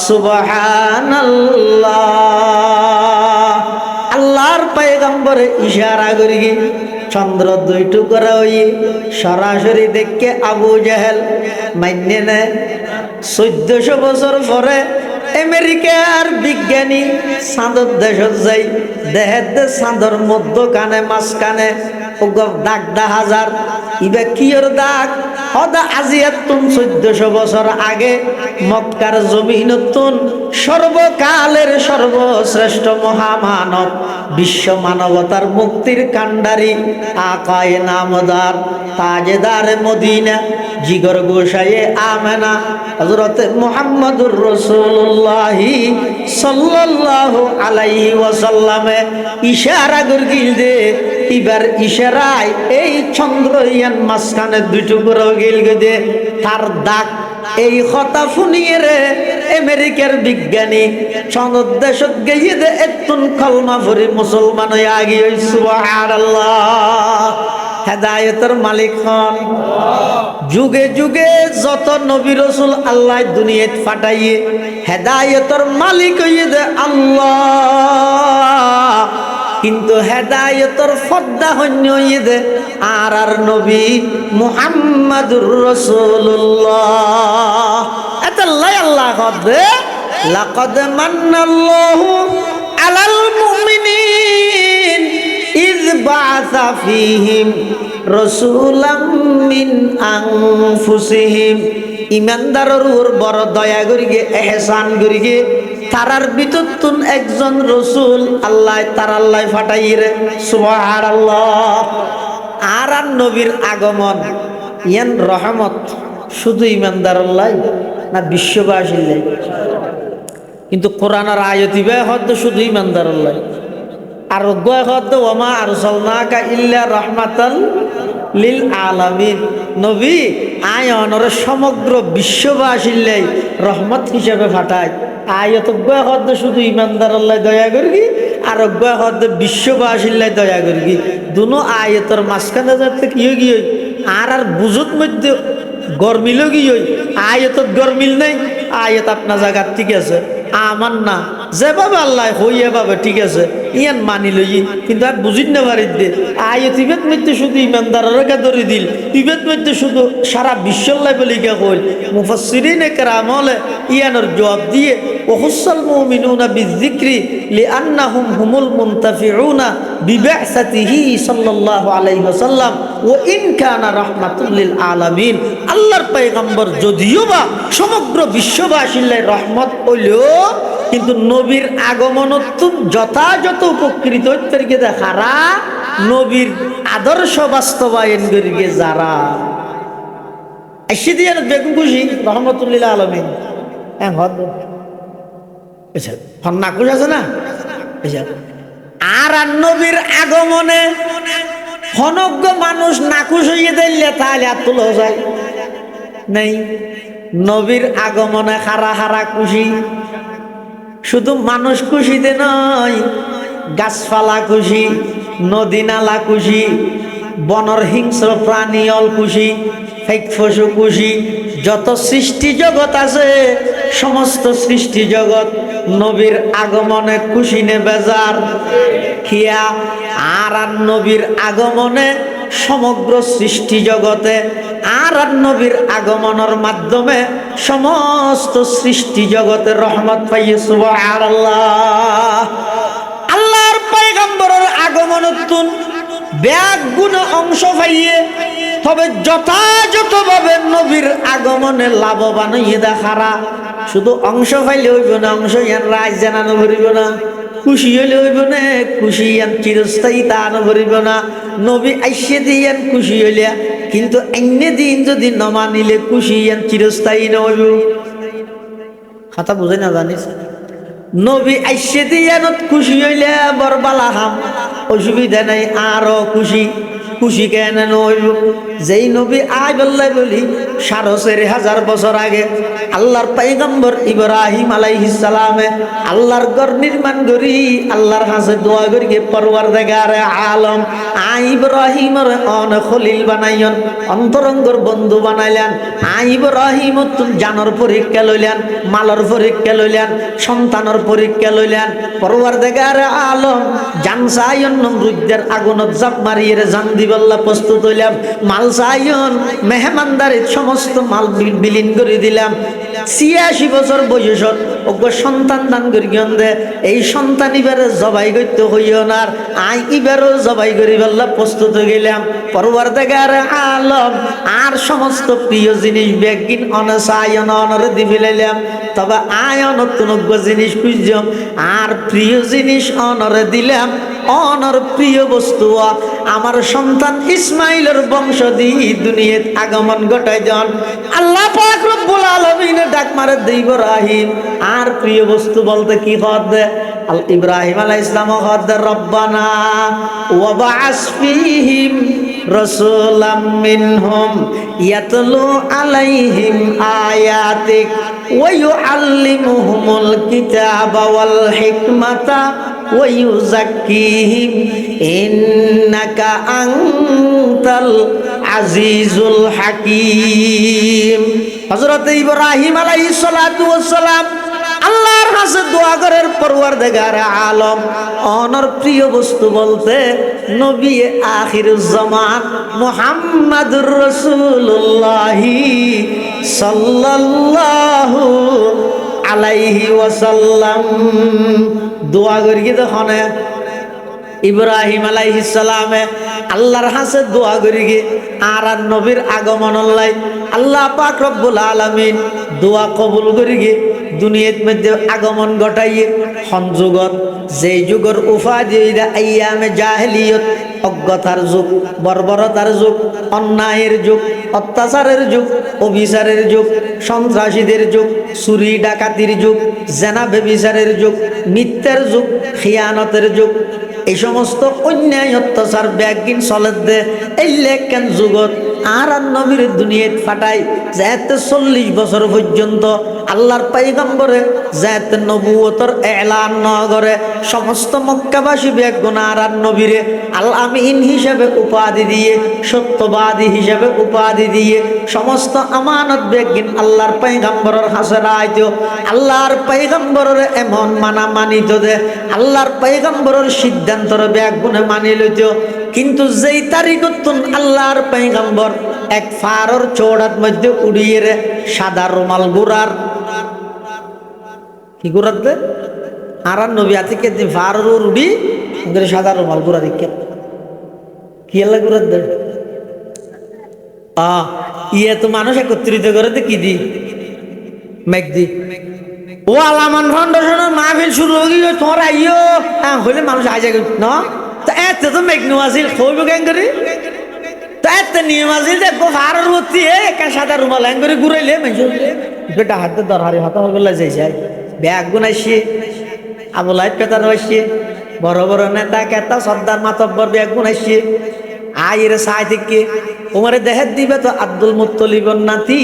[SPEAKER 1] सुबहानल्लाह আল্লাহর পয়গম্বরে ইশারা করি চন্দ্র দুই টুকরা হয়ে সরাসরি দেখে আবু জাহেল মান্য নেয় 1400 বছর পরে আমেরিকার বিজ্ঞানী চাঁদর দেশত যাই দেহের দে চাঁদর মধ্য কানে মাছ কানে দাগ দেখা যার ইবা কিয়র দাগ সদা আজিয়াতুন 1400 বছর আগে মক্কার জমিনতুন সর্বকালের সর্বশ্রেষ্ঠ মহামানব বিশ্ব মানবতার মুক্তির কান্ডারি আকায়ে নামদার তাজেদার মদিনা জিগর গোসায়ে আমেনা হযরত মুহাম্মদুর রাসূলুল্লাহ সাল্লাল্লাহু আলাইহি ওয়াসাল্লামে ইশারা করগিল দে এবার ইশারায় এই চন্দ্রয়ান মাঝখানে দুই টুকরা গিল দে তার দাগ এই কথা শুনিয়ে রে আমেরিকার বিজ্ঞানী চন্দ্র দেশত গিয়ে দে এতুন কলমা পড়ি মুসলমান হয়ে আগি হই সুবহানাল্লাহ হেদায়েতের মালিক হন যুগে যুগে যত নবী রাসূল আল্লাহ দুনিয়াত পাঠাইয়ে হেদায়েতের মালিক হইয়ে দে আল্লাহ কিন্তু হেদায়েতের ফদ্দা হন্য হইয়ে দে আর নবী মুহাম্মাদুর রাসূলুল্লাহ আল্লাহ আল্লাহ কদে লাকাদ মান্নাল্লাহু আলাল মুমিনিন ইয বাআসা ফীহিম রাসূলাম মিন আনফুসিহিম ইমানদারের উপর বড় দয়া করিগে ইহসান করিগে তারার ভিতরতুন একজন রাসূল আল্লাহ তার আল্লাহ ফাটাইরে সুবহানাল্লাহ আর নবীর আগমন ইয়ান রহমত শুধু ইমানদারের লাই না বিশ্ববাসীর লাই কিন্তু কোরআনের আয়াতিবে হদ শুধু ইমানদারের লাই আর গয় হদ ওমা আরসালনাকা ইল্লা রাহমাতাল লিল আলামিন নবী আয়নর সমগ্র বিশ্ববাসীর লাই রহমত হিসেবে ফাটায় আয়াত গয় হদ শুধু ইমানদারের লাই দয়া করগি আর গয় হদ বিশ্ববাসীর লাই দয়া করগি দুনো আয়াতের মাঝখানে যাতে কি হই গিয়ে আর বুঝত মধ্যে গরমিল গিয়ে আয়াতত গরমিল নাই আয়াত আপনার জায়গার ঠিক আছে আমার না যেভাবে আল্লাহ হইয়া পাবে ঠিক আছে ইয়ান মানি লই কিন্তু আর বুঝিন না পারি দে আয়াত ইবেত মধ্যে শুধু ইমানদারের ধরে দিল ইবেত মধ্যে শুধু সারা বিশ্বল্লাই বলি কে কইল মুফাসসিরিনে কেরাম হলে ইয়ানোর জবাব দিয়ে ওহুসাল মুমিনুনা বিযিকরি লিআন্নাহুম হুমুল মুনতাফিউনা বিবা'সাতিহি সাল্লাল্লাহু আলাইহি ওয়াসাল্লাম ওয়া ইন কানা রাহমাতুল লিল আলামিন আল্লাহর পয়গম্বর যদিও বা সমগ্র বিশ্ববাসীর লাই রহমত হইলো কিন্তু নবীর আগমনত যথাযথ উপকৃত হইতে দেখারা নবীর আদর্শ বাস্তবায়ন করিগে যারা এসে দিয়ে বেগুন খুশি রহমতুল্লাহ আলমিন নাকুশ আছে না আর নবীর আগমনে হনজ্ঞ মানুষ নাকুশ হইয়ে দিলে তাহলে আর তুলো যায় নেই নবীর আগমনে হারা হারা খুশি শুধু মানুষ খুশিতে নয় গাছপালা খুশি নদী নালা খুশি বনর হিংস্র প্রাণী অল খুশি পশু খুশি যত সৃষ্টি জগৎ আছে সমস্ত সৃষ্টি জগৎ নবীর আগমনে খুশি নে বেজার খিয়া আর নবীর আগমনে সমগ্র সৃষ্টি জগতে আর নবীর আগমনের মাধ্যমে সমস্ত সৃষ্টি জগতে রহমত পাইয়ে সুবহানাল্লাহ আল্লাহর পয়গম্বরের আগমনতুন ব্যাগ গুণ অংশ পাইয়ে তবে যথাযথভাবে নবীর আগমনে লাভবান হইয়ে দেখারা শুধু অংশ পাইলে হইব না অংশ ইয়ান রাজ জানানো ভরিব না খুশি হইলে হইব না খুশি ইয়ান চিরস্থায়ী তা ভরিব না নবী আইসে দিয়ান খুশি হইলে কিন্তু অন্য দিন যদি নমানিলে খুশি ইয়ান চিরস্থায়ী নইব কথা বুঝে না জানিস নবী আইসে দিয়ানত খুশি হইলে বরবালা হাম অসুবিধা নাই আরো খুশি খুশি কেন নইব যেই নবী আই বললাই বলি 4,500 বছর আগে আল্লাহর পয়গম্বর ইব্রাহিম আলাইহিস সালামে আল্লাহর ঘর নির্মাণ করি আল্লাহর কাছে দোয়া করি পরওয়ারদিগারে আলম ইব্রাহিমের অন খলিল বানাইন অন্তরঙ্গর বন্ধু বানাইলেন ইব্রাহিম তুম জানর পরীক্ষা লইলেন মালর পরীক্ষা লইলেন সন্তানের পরীক্ষা লইলেন পরওয়ারদিগারে আলম জানসায়ন নমরুদের আগুনত জাপ মারিয়ে জান দিবাল্লা প্রস্তুত হইলাম মাল চাইন মেহমানদারিত সমস্ত মাল বিলীন করে দিলাম 86 বছর বয়সত ওগ সন্তান দান করি দে এই সন্তান ইবারে জবাই করতে হইও না আই ইবারও জবাই করি বললা প্রস্তুত হয়ে গেলাম পরওয়ারদিগারে আলম আর সমস্ত প্রিয় জিনিস বেগিন অনসায়ন অনরে দি ফেলাইলাম তবে আয়ন নতুনজ্ঞ জিনিস খুঁজম আর প্রিয় জিনিস অনরে দিলাম অনর প্রিয় বস্তু আমার সন্তান ইসমাইলের বংশ দিয়ে দুনিয়াত আগমন ঘটাই দেন আল্লাহ পাক রব্বুল আলামিন ডাক মারে দে ইব্রাহিম আর প্রিয় বস্তু বলতে কি হদ দে আল ইব্রাহিম আলাইহিস সালাম হদ দে রব্বানা ওয়া বা'আস ফীহিম রাসূলাম মিনহুম ইয়াতলু আলাইহিম আয়াতিক ওয়া ইউআল্লিমুহুমুল কিতাবা ওয়াল হিকমাতা ওয়া ইউযাক্কিহিম ইন্নাকা আনতাল আজিজুল হাকীম হযরত ইব্রাহিম আলাইহিস সালাতু ওয়াস সালাম আল্লাহর কাছে দোয়া করার পরওয়ারদিগারে আলম অনর প্রিয় বস্তু বলতে নবী আখিরুজ জামান মুহাম্মাদুর রাসূলুল্লাহ সাল্লাল্লাহু আলাইহি ওয়াসাল্লাম দোয়া করি দেখুন ইব্রাহিম আলাইহিস সালামে আল্লাহর কাছে দোয়া করি আর নবীর আগমন লাই আল্লাহ পাক রব্বুল আলামিন দোয়া কবুল করি দুনিয়ার মধ্যে আগমন ঘটাইয়ে সংযোগত যেই যুগের উপাধি আইয়ামে জাহেলিয়ত অজ্ঞতার যুগ বর্বরতার যুগ অন্যায়ের যুগ অত্যাচারের যুগ অবিচারের যুগ সন্ত্রাসীদের যুগ চুরি ডাকাতির যুগ জেনা ব্যভিচারের যুগ মিথ্যার যুগ খিয়ানতের যুগ এই সমস্ত অন্যায় অত্যাচার ব্যাগিন চলে দে এই লেখেন যুগত আর নবীর দুনিয়াত ফাটাই যাতে 40 বছর পর্যন্ত আল্লাহর পয়গম্বরে যাতে নবুয়তর এলান না করে সমস্ত মক্কাবাসী ব্যাগুন আর নবীরে আল আমিন হিসেবে উপাধি দিয়ে সত্যবাদী হিসেবে উপাধি দিয়ে সমস্ত আমানত ব্যাগিন আল্লাহর পয়গম্বরের কাছে রাইতো আল্লাহর পয়গম্বরের এমন মানা মানিত দে আল্লাহর পয়গম্বরের সিদ্ধান্তর ব্যাগুনে মানি লইত কিন্তু যেই তারিখত আল্লাহর পয়গম্বর এক ফারর চৌড়ার মধ্যে উড়িয়ে রে সাদা রুমাল গুড়ার কি গুড়ার দে আর নবী আতিকে ফারর উড়ি সাদা রুমাল গুড়া দিকে কি আল্লাহ গুড়ার দে ইয়ে তো মানুষ একত্রিত করে দে কি দি মেঘ দি ও আলামান ফাউন্ডেশনের মাহফিল শুরু হয়ে গেল তোমার আইও হইলে মানুষ আইজা ন তো এত তো মেঘনু আছিল কইব কেন করি তো এত নিয়ম আছিল যে গোফারের ভর্তি একা সাদা রুমাল হ্যাং করে ঘুরাইলে বেটা হাতে দরহারি হতা হগলা যাইছে ব্যাগ গুনাইছে আবুলাই পেতার হইছে বড় বড় নেতা কেতা সর্দার মাতব্বর ব্যাগ গুনাইছে আইরে সাই থেকে ওমারে দেহের দিবে তো আব্দুল মুত্তলিবর নাতি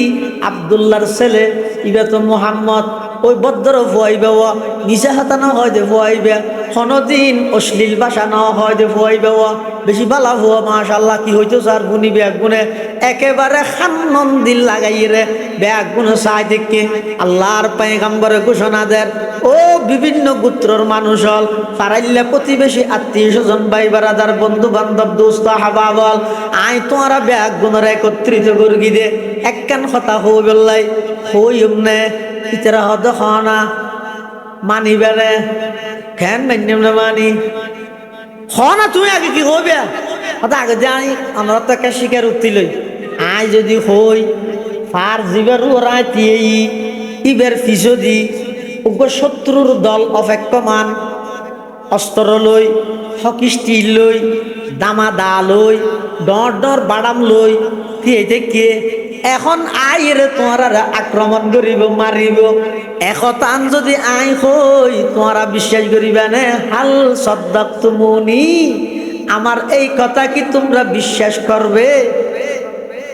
[SPEAKER 1] আব্দুল্লাহর ছেলে ইবে তো মোহাম্মদ ওই বদ্র ভুয়াইবে ও নিশা হাতা না হয় যে ভুয়াইবে কোনদিন অশ্লীল ভাষা না হয় যে ভুয়াইবে ও বেশি বালা হুয়া মাশাআল্লাহ কি হইতো স্যার গুনি ব্যাগ গুনে একেবারে খান্নন দিল লাগাই রে ব্যাগ গুনে সাই থেকে আল্লাহর পয়গম্বরে ঘোষণা দেন ও বিভিন্ন গোত্রর মানুষ হল ফারাইল্লা প্রতিবেশী আত্মীয় স্বজন ভাই বারাদার বন্ধু বান্ধব দোস্ত হাবাবল আই তোমারা ব্যাগ গুণের একত্রিত করগি দে একখান কথা হো বেল্লাই হই উমনে ইতরা হদ খানা মানি বেড়ে খেন মান্যম না মানি খানা তুমি আগে কি হইবে কথা আগে যাই আমরা তো একটা শিকার উঠতি লই আই যদি হই ফার জিবার ওরাই তিয়েই ইবের ফিসদি উগ্র শত্রুর দল অপেক্ষমান অস্ত্র লই হকি স্টিল লই দামা দা লই ডর ডর বাদাম লই তিয়ে থেকে এখন আইয়ের তোমার আক্রমণ করিব মারিব একতান যদি আই হই তোমরা বিশ্বাস করিবা নে হাল সদ্দাক তুমুনি আমার এই কথা কি তোমরা বিশ্বাস করবে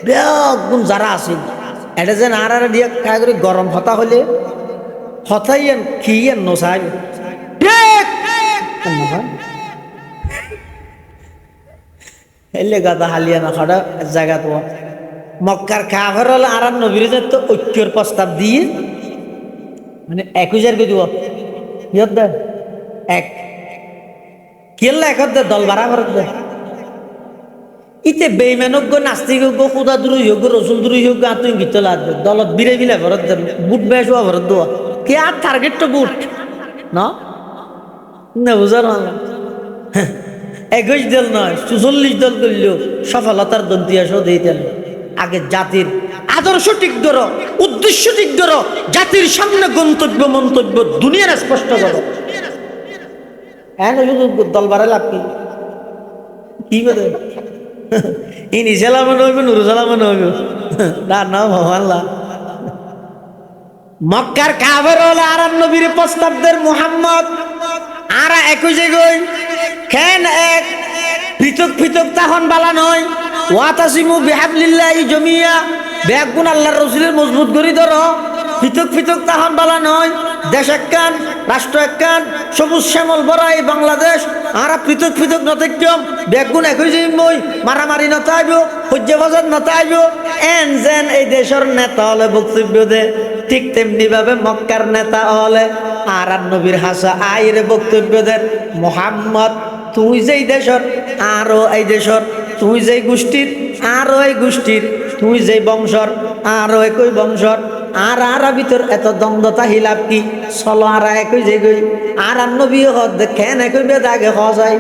[SPEAKER 1] বেগুন যারা আছে এটা যে নাড়া দিয়ে খায় করে গরম হতা হলে হতাইয়েন খিয়েন নসাই ঠিক এলে গাদা হালিয়া না খাড়া জায়গা তো মক্কার কাফের হল আর নবীর তো ঐক্যর প্রস্তাব দিয়ে মানে 21,000 কে দিব ইয়ত দে এক কেল্লা একত দে দল বাড়া ভরত দে ইতে বেইমানজ্ঞ নাস্তিকজ্ঞ খুদা দূরই হোক রসুল দূরই হোক তুই গীত লাগ দলত বিরে বিলে ভরত দে বুট বেশ ভরত দেওয়া কে আর টার্গেট তো বুট না বুঝার 21 দল নয় 44 দল করলেও সফলতার দন্তিয়াস দিতেন আগে জাতির আদর্শ ঠিক ধরো উদ্দেশ্য ঠিক ধরো জাতির সামনে গন্তব্য মন্তব্য দুনিয়ার স্পষ্ট করো হ্যাঁ শুধু দল বাড়াই লাভ কি বলে ইনি সালামান হইব নুরু সালামান হইব না না ভগবান মক্কার কাফের হল আর নবীর প্রস্তাবদের মুহাম্মদ আর 21 গই কেন এক পৃথক পৃথক তখন বালা নয় ওয়াতাসিমু বিহাবলিল্লাহি জামিয়া বেগুন আল্লাহর রাসূলের মজবুত করি ধরো পৃথক পৃথক তখন বালা নয় দেশ একখান রাষ্ট্র একখান সবুজ শ্যামল বড় এই বাংলাদেশ আর পৃথক পৃথক নতক্যম বেগুন একই মই মারামারি নতাইব হজ্জাবাজার নতাইব এন যেন এই দেশের নেতা হলে বক্তব্য দে ঠিক তেমনি ভাবে মক্কার নেতা হলে আর নবীর হাসা আইরে বক্তব্য দেন মুহাম্মদ তুই যেই দেশের আরো এই দেশের তুই যেই গোষ্ঠীর আরো এই গোষ্ঠীর তুই যেই বংশর আরো একই বংশর আর আর ভিতর এত দ্বন্দ্বতা হিলাপ কি চলো আর একই যে গই আর নবী হদ দেখেন একই বেদ আগে হওয়া যায়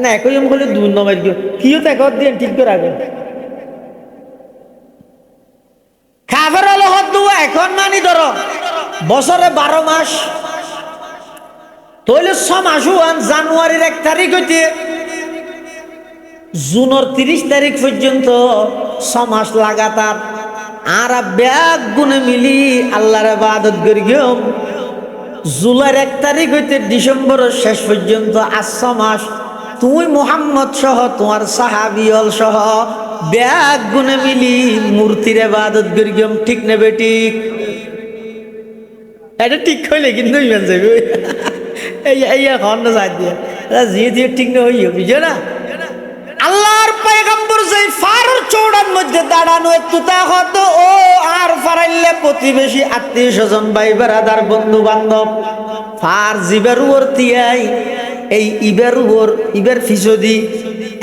[SPEAKER 1] না একই বলে দূর নমাই গিয়ে কিও তো একর দিয়ে ঠিক করে আগে খাবার হলো হদ দু এখন মানি ধরো বছরে 12 মাস তৈলে 6 মাস হন জানুয়ারির 1 তারিখ হইতে জুনের 30 তারিখ পর্যন্ত 6 মাস লাগাতার আর ব্যাগ গুনে মিলি আল্লাহর ইবাদত করি গেম জুলাইয়ের 1 তারিখ হইতে ডিসেম্বরের শেষ পর্যন্ত 8 মাস তুই মুহাম্মদ সহ তোমার সাহাবিয়ল সহ ব্যাগ গুনে মিলি মূর্তির ইবাদত করি গেম ঠিক নেবে ঠিক এটা ঠিক হইলে কিন্তু ইমান যাবে এই এখন না যাই দিয়ে জিয়ে দিয়ে ঠিক না হইও বুঝো না আল্লাহর পয়গম্বর যেই ফারুর চৌড়ার মধ্যে দাঁড়ানো একটু তা হতো ও আর ফারাইলে প্রতিবেশী আত্মীয় স্বজন ভাই বেড়াদার বন্ধু বান্ধব ফার জিবের উপর তিয়াই এই ইবের ফিসদি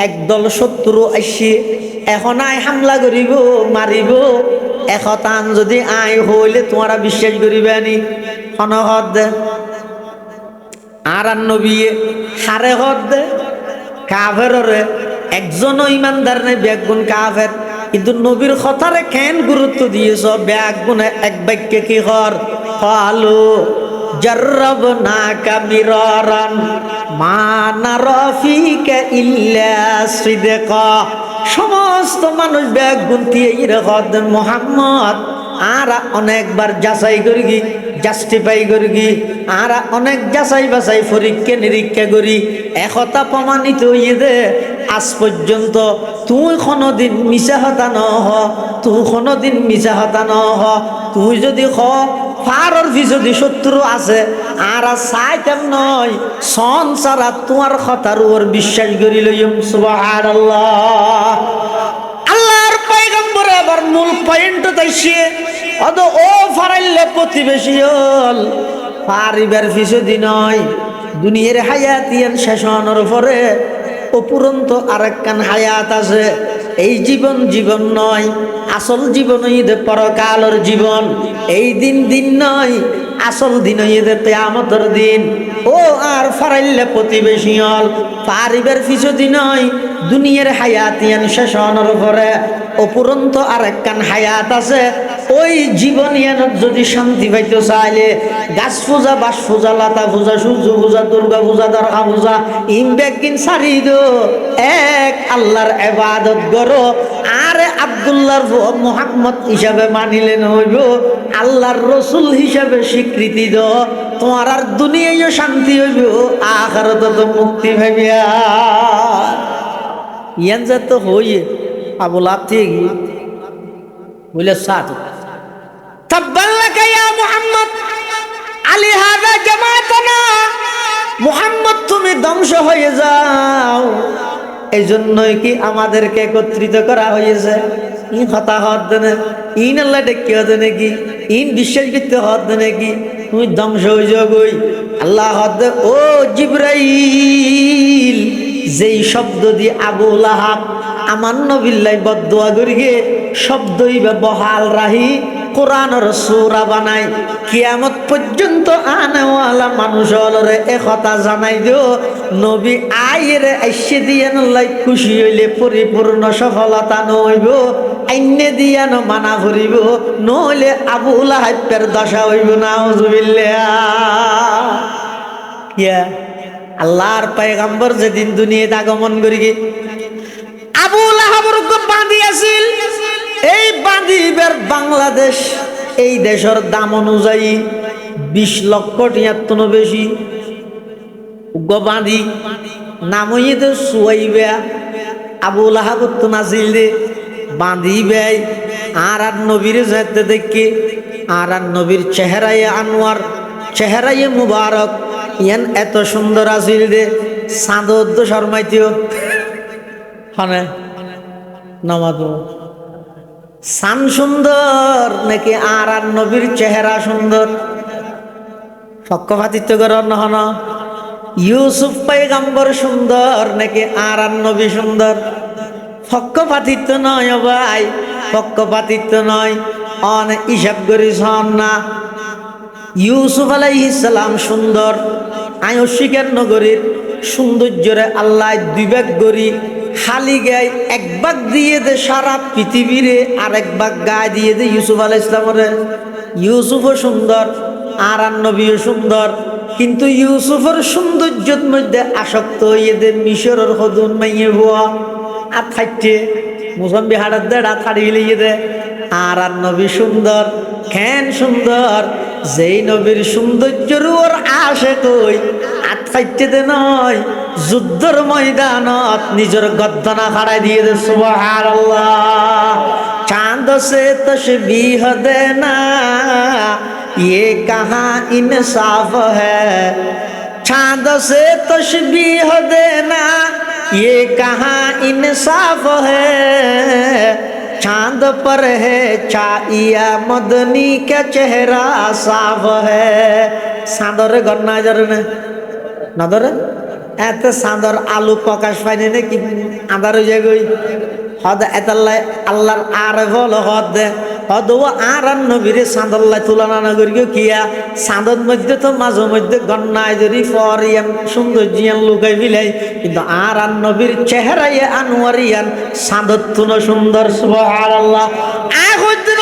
[SPEAKER 1] একদল শত্রু আসছে এখন আয় হামলা করিব মারিব একতান যদি আয় হইলে তোমরা বিশ্বাস করিবে নি হনহদ দে আর নবী হারে হদ দে কাফেররে একজনও ইমানদার নেই বেগুন কাফের কিন্তু নবীর কথারে কেন গুরুত্ব দিয়েছ বেগুনে এক বাক্যে কি হর ক্বালু জাররাবনাকা মিরারান মা নারা ফিকা ইল্লা সিদকা। সমস্ত মানুষ ব্যাগ গুনতিয়ে ইরকদ মুহাম্মদ আরা অনেকবার যাচাই করি, জাস্টিফাই করি, আরা অনেক যাচাই বাছাই পরীক্ষা নিরীক্ষা করি, একথা প্রমাণিত হইয়ে দে আজ পর্যন্ত তুই কোনোদিন মিছা হতা নহ, তুই কোনোদিন মিছা হতা নহ। তুই যদি খ ফারর যদি শত্রু আছে আর চাইতাম নয় সন সারা তোমার কথার ওর বিশ্বাস করি লইম। সুবহানাল্লাহ। আল্লাহর পয়গম্বর আবার মূল পয়েন্ট তাইছে অদ ও ফারাইলে প্রতিবেশী হল পারিবার ফিসদি নয়, দুনিয়ার হায়াতিয়ান শেষ হওয়ার পরে অপুরন্ত আরেকখান হায়াত আছে। এই জীবন জীবন নয়, আসল জীবন ঈদে পরকালের জীবন। এই দিন দিন নয়, আসল দিন ঈদে কিয়ামতের দিন। ও আর ফারাইলে প্রতিবেশী হল পারিবার ফিসদি নয়, দুনিয়ার হায়াতিয়ান শেষ হওয়ার পরে অপুরন্ত আরেকখান হায়াত আছে। ওই জীবন যদি শান্তি পাইতে চাইলে গাছ পূজা, বাস পূজা, লতা পূজা, সূর্য পূজা, দুর্গা পূজা, দরগা পূজা ইমবেকিন সারি দো, এক আল্লাহর ইবাদত করো। আর আব্দুল্লাহর মুহাম্মদ হিসাবে মানিলেন হইব, আল্লাহর রসুল হিসাবে স্বীকৃতি দো, তোমার আর দুনিয়ায় শান্তি হইব, আখিরাতে তো মুক্তি পাইবা। ইয়ান যে তো হইয়ে আবুল আপতি বলে সাথ তাব্বালাকা ইয়া মুহাম্মদ আলী হাযা জামাতানা। মুহাম্মদ তুমি ধ্বংস হয়ে যাও, এই জন্যই কি আমাদেরকে একত্রিত করা হয়েছে। ইন কথা হদ না, ইন আল্লাহ ডেকে হদ নাকি, ইন বিশ্বাস করতে হদ নাকি, তুমি ধ্বংস হয়ে যাও গই। আল্লাহ হদ ও জিবরাইল যেই শব্দ দিয়ে আবু লাহাব আমার নবিল্লাই বদদুয়া করিগে শব্দই বহাল রাহি কোরআনের সূরা বানাই কিয়ামত পর্যন্ত আনেওয়ালা মানুষ হলরে একথা জানাই দিও নবী আইরে আইসে দিয়ান লাই খুশি হইলে পরিপূর্ণ সফলতা নইব, আইনে দিয়ানো মানা করিব, নইলে আবু লাহাবের দশা হইব। নাউজুবিল্লাহ। ইয়া আল্লাহর পয়গম্বর যেদিন দুনিয়াতে আগমন করি আবু লাহাবের বাঁধি আছিল, এই বাঁধিবার বাংলাদেশ এই দেশের দাম অনুযায়ী 20 লক্ষ টিয়াত্তর বেশি বাঁধি নাম হইতে সুয়াইবা আবু লাহাব তো নাছিল রে বাঁধি ব্যয় আর আর নবীর যেতে দেখে আর আর নবীর চেহারায় আনোয়ার, চেহারায় মুবারক ইয়ান এত সুন্দর আছিল রে চাঁদ শর্মাইতেও হনে নামাজ সান সুন্দর নাকি আর আর নবীর চেহারা সুন্দর পক্ষপাতিত্ব করার নহন। ইউসুফ পয়গম্বর সুন্দর নাকি আর আর নবী সুন্দর, পক্ষপাতিত্ব নয় ভাই, পক্ষপাতিত্ব নয়। অন হিসাব করিস না ইউসুফ আলাইহিস সালাম সুন্দর, আই অস্বীকার নগরীর সৌন্দর্যরে আল্লাহ দুই ভাগ করি, খালি গায়ে এক ভাগ দিয়ে দে সারা পৃথিবীরে, আর এক ভাগ গায়ে দিয়ে দে ইউসুফ আলাইহিস সালামের। ইউসুফও সুন্দর আর আর নবীও সুন্দর, কিন্তু ইউসুফের সৌন্দর্যের মধ্যে আসক্ত হইয়ে দে মিশরের হদুন মাইয়ে বুয়া আর থাকছে মুসম্বি হাড়ার দে রাত হারিয়ে লিয়ে দে। আর আর নবী সুন্দর কেন সুন্দর, যেই নবীর সৌন্দর্যের ওর আসে কই আটকাইতে দে নয়, যুদ্ধের ময়দানত নিজের গদ্দনা খাড়াই দিয়ে দে। সুবহানাল্লাহ। চাঁদ সে তশবীহ দেনা ये कहाँ इंसाफ है, चाँद से तशबीह देना ये कहाँ इंसाफ है, चांद पर है चाइया मदनी का चेहरा साफ है। चाँदर गन्ना जरे না ধরে এত চাঁদর আলু প্রকাশ পায়নি নাকি আদার হয়ে গই হদ এতাল্লাই আল্লাহর আর বল হদ হদ ও আর নবীরে চাঁদল্লাই তুলনা না করি কিয়া চাঁদর মধ্যে তো মাঝে মধ্যে গন্নায় যদি ফরিয়ান সৌন্দর্যান লুকাই মিলাই, কিন্তু আর নবীর চেহারাই আনোয়ারিয়ান চাঁদর তুনো সুন্দর। সুবহানাল্লাহ।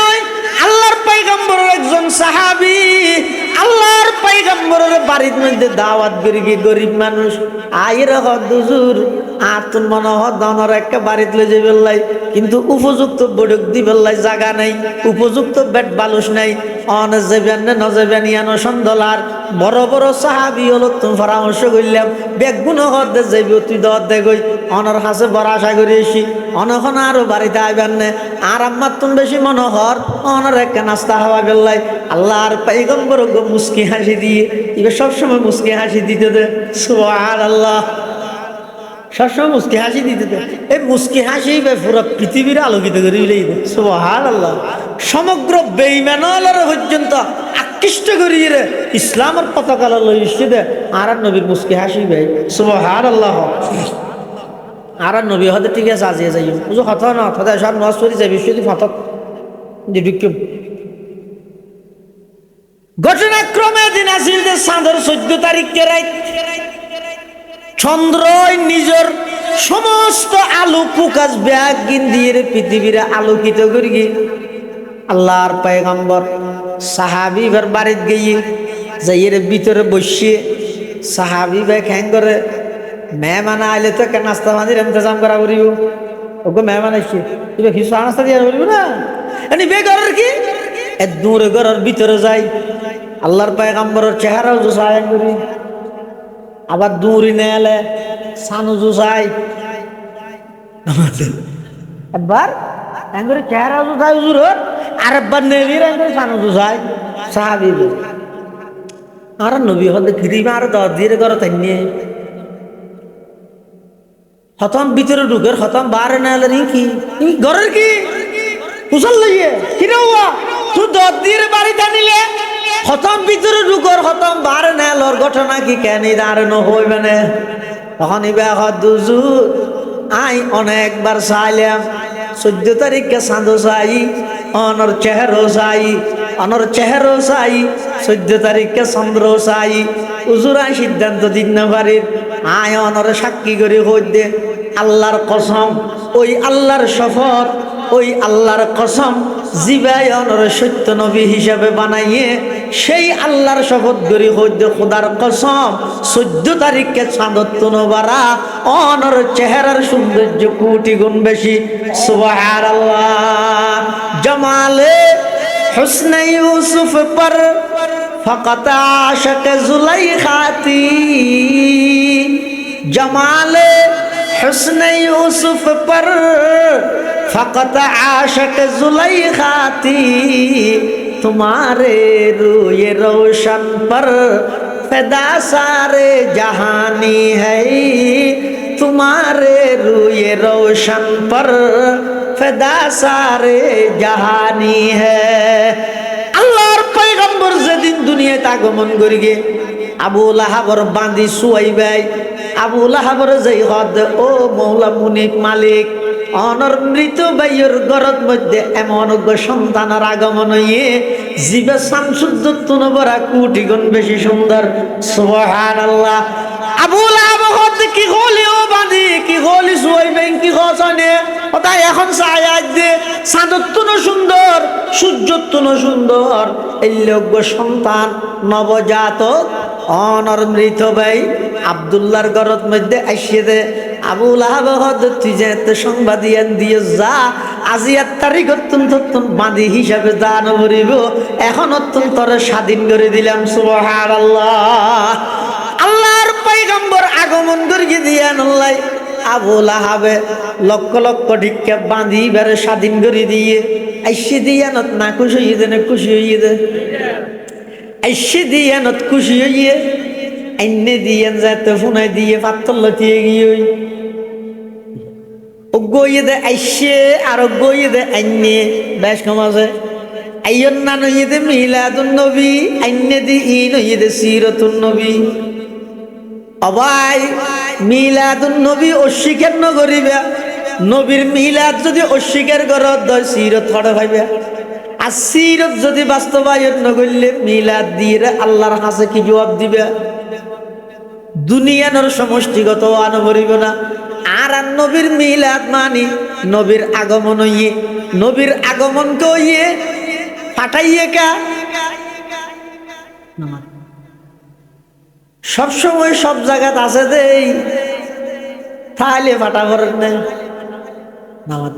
[SPEAKER 1] নয় আল্লাহর পয়গম্বরের একজন সাহাবী আল্লাহর পয়গম্বরের বাড়ির মধ্যে দাওয়াত করে গিয়ে গরিব মানুষ আইরে হদুজুর আর তোর মনে হদনের একটা বাড়িতে লয়ে যাবে লাই, কিন্তু উপযুক্ত বড়ক দিবেলাই জায়গা নাই, উপযুক্ত বেড বালুস নাই, অন যাবেন না নজাবেন ইয়ানো সন্দলার বড় বড় সাহাবী হলো তুমি পরামর্শ করলাম বেগুন হদে যাইব তুই দর দে গই অনর কাছে বড় আশা করে এসি অনখন আরো বাড়িতে আইবেন না আর আমার তুমি বেশি মনোহর অনর একটা নাস্তা হওয়া গেলাই। আল্লাহর পয়গম্বর মুস্কি হাসি দিয়ে এবার সবসময় মুস্কি হাসি দিতে দে সুবহানাল্লাহ, সবসময় মুস্কি হাসি দিতে দে। এই মুস্কি হাসি পুরো পৃথিবীর আলোকিত করে দিলেই দে সুবহানাল্লাহ। সমগ্র বেঈমানদের পর্যন্ত আকৃষ্ট করিয়ে রে ইসলামের পতাকা লইছে দে আর নবীর মুস্কি হাসি ভাই সুবহানাল্লাহ। আর নবী হতে ঠিক আছে আজিয়ে যাই বুঝো কথা না কথা সব নষ্ট করে যাই বিশ্বদি ফতক দিবিক্যম ঘটনাক্রমে দিন আসিল যে চাঁদর 14 তারিখকে রাত চন্দ্র নিজের সমস্ত আলো প্রকাশ ব্যাগ গিন দিয়ে পৃথিবীর আলোকিত করি আল্লাহর পয়গম্বর সাহাবী ভার বাড়িতে গিয়ে যাইয়ের ভিতরে বসিয়ে সাহাবী ভাই খ্যাং করে মেহমান আইলে তো নাস্তা পানির ইন্তজাম করা করিব ওকে মেহমান আসছে তুই কিছু নাস্তা দিয়ে বলবো না এনি বে ঘরের কি এ দূরে ঘরের ভিতরে যাই আল্লাহর পয়গম্বরের চেহারাও জুসায় করি আবার দূরে নেলে সানু জুসাই একবার এঙ্গরে চেহারাও জুসাই হুজুর আর একবার নেলির এঙ্গরে সানু জুসাই সাহাবী আর নবী হতে ফিরিবা আর 10 দিয়ে ঘর থাইনি হতম ভিতরে ঢুকের হতম বারে না এলে কি ঘরের কি কুশল লইয়ে কিরে হুয়া তুই 10 দিয়ে বাড়ি টানিলে হতম ভিতরে ঢুকর হতম বারে না এলোর ঘটনা কি কেন দাঁড়ানো হইবে না তখন ইবে দুজুর আই অনেকবার চাইলাম 14 তারিখকে চাঁদো চাই অনর চেহারো চাই অনর চেহারো চাই 14 তারিখকে চন্দ্র চাই উজুরাই সিদ্ধান্ত দিন না পারির আয় অনর সাক্ষী করে হই দে আল্লাহর কসম ওই আল্লাহর শপথ ওই আল্লাহর কসম জিবাই অনর সত্য নবী হিসাবে বানাইয়ে সেই আল্লাহর শপথ করি হই দে খোদার কসম 14 তারিখকে চাঁদত্ব নবারা অনর চেহারার সৌন্দর্য কোটি গুণ বেশি সুবহানাল্লাহ। জামালে হুসনে ইউসুফ পর ফকত আশক जुलैखाती जमाले हुस्ने यूसुफ पर फकत आशक जुलैखाती तुम्हारे रूए रोशन पर फिदा सारे जहानी है तुम्हारे रूए रोशन पर फिदा सारे जहानी है। আল্লাহর পয়গম্বর যেদিন দুনিয়াতে আগমন করি গে আবু লাহাবর বাঁধি সুয়াই ভাই আবু লাহাবর যেই হদ ও মৌলা মুনিক মালিক অনর মৃত ভাইয়ের গরত মধ্যে এমন সন্তানের আগমন হইয়ে জীবে শামসুদ্দৌত নবরা কোটি গুণ বেশি সুন্দর সুবহানাল্লাহ। আবু লাহাব হদ কি হলি ও বাঁধি কি হলি সুয়াই ভাই কি হসনে ওটা এখন সায়াত দে সাদত্তুন সুন্দর সূর্যত্তুন সুন্দর এই লোক সন্তান নবজাতক অনর মৃত ভাই আব্দুল্লাহর গরত মধ্যে আসিয়ে দে আবু লাহাব হদ তুই যে সংবাদ দিয়ে যা আজি 1 তারিখ অত্যন্ত বাঁধি হিসাবে দান করিব এখন অত্যন্ত স্বাধীন করে দিলাম সুবহানাল্লাহ। আল্লাহর পয়গম্বর আগমন করিয়ে দিয়ে আল্লাহ আবু লাহাবে লক্ষ লক্ষ ঢিক্কা বাঁধি বেড়ে স্বাধীন করে দিয়ে আইসে দিয়ে নত না খুশি হইয়ে দে না খুশি হইয়ে দে আইসে দিয়ে নত খুশি হইয়ে আইনে দিয়ে যাতে ফোনাই দিয়ে পাত্তর লতিয়ে গিয়ে ও গইয়ে দে আইসে আর গইয়ে দে আইনে বেশ কম আছে আইয়ন না নইয়ে দে মিলাদুন নবী আইনে দি ই নইয়ে দে সিরাতুন নবী অবাই মিলাদুন নবী অস্বীকার ন করিবে নবীর মিলাদ যদি অস্বীকার করত সিরত ছড়া ভাইবে আর সিরত যদি বাস্তবায়ন ন করলে মিলাদ দিয়ে আল্লাহর কাছে কি জবাব দিবে দুনিয়ার সমষ্টিগত আন করিব না আর নবীর মিলাদ মানি নবীর আগমন হইয়ে নবীর আগমন কে হইয়ে পাঠাইয়ে কা নামাজ সবসময় সব জায়গাত আছে দেই তাহলে ফাটা করেন না নামাজ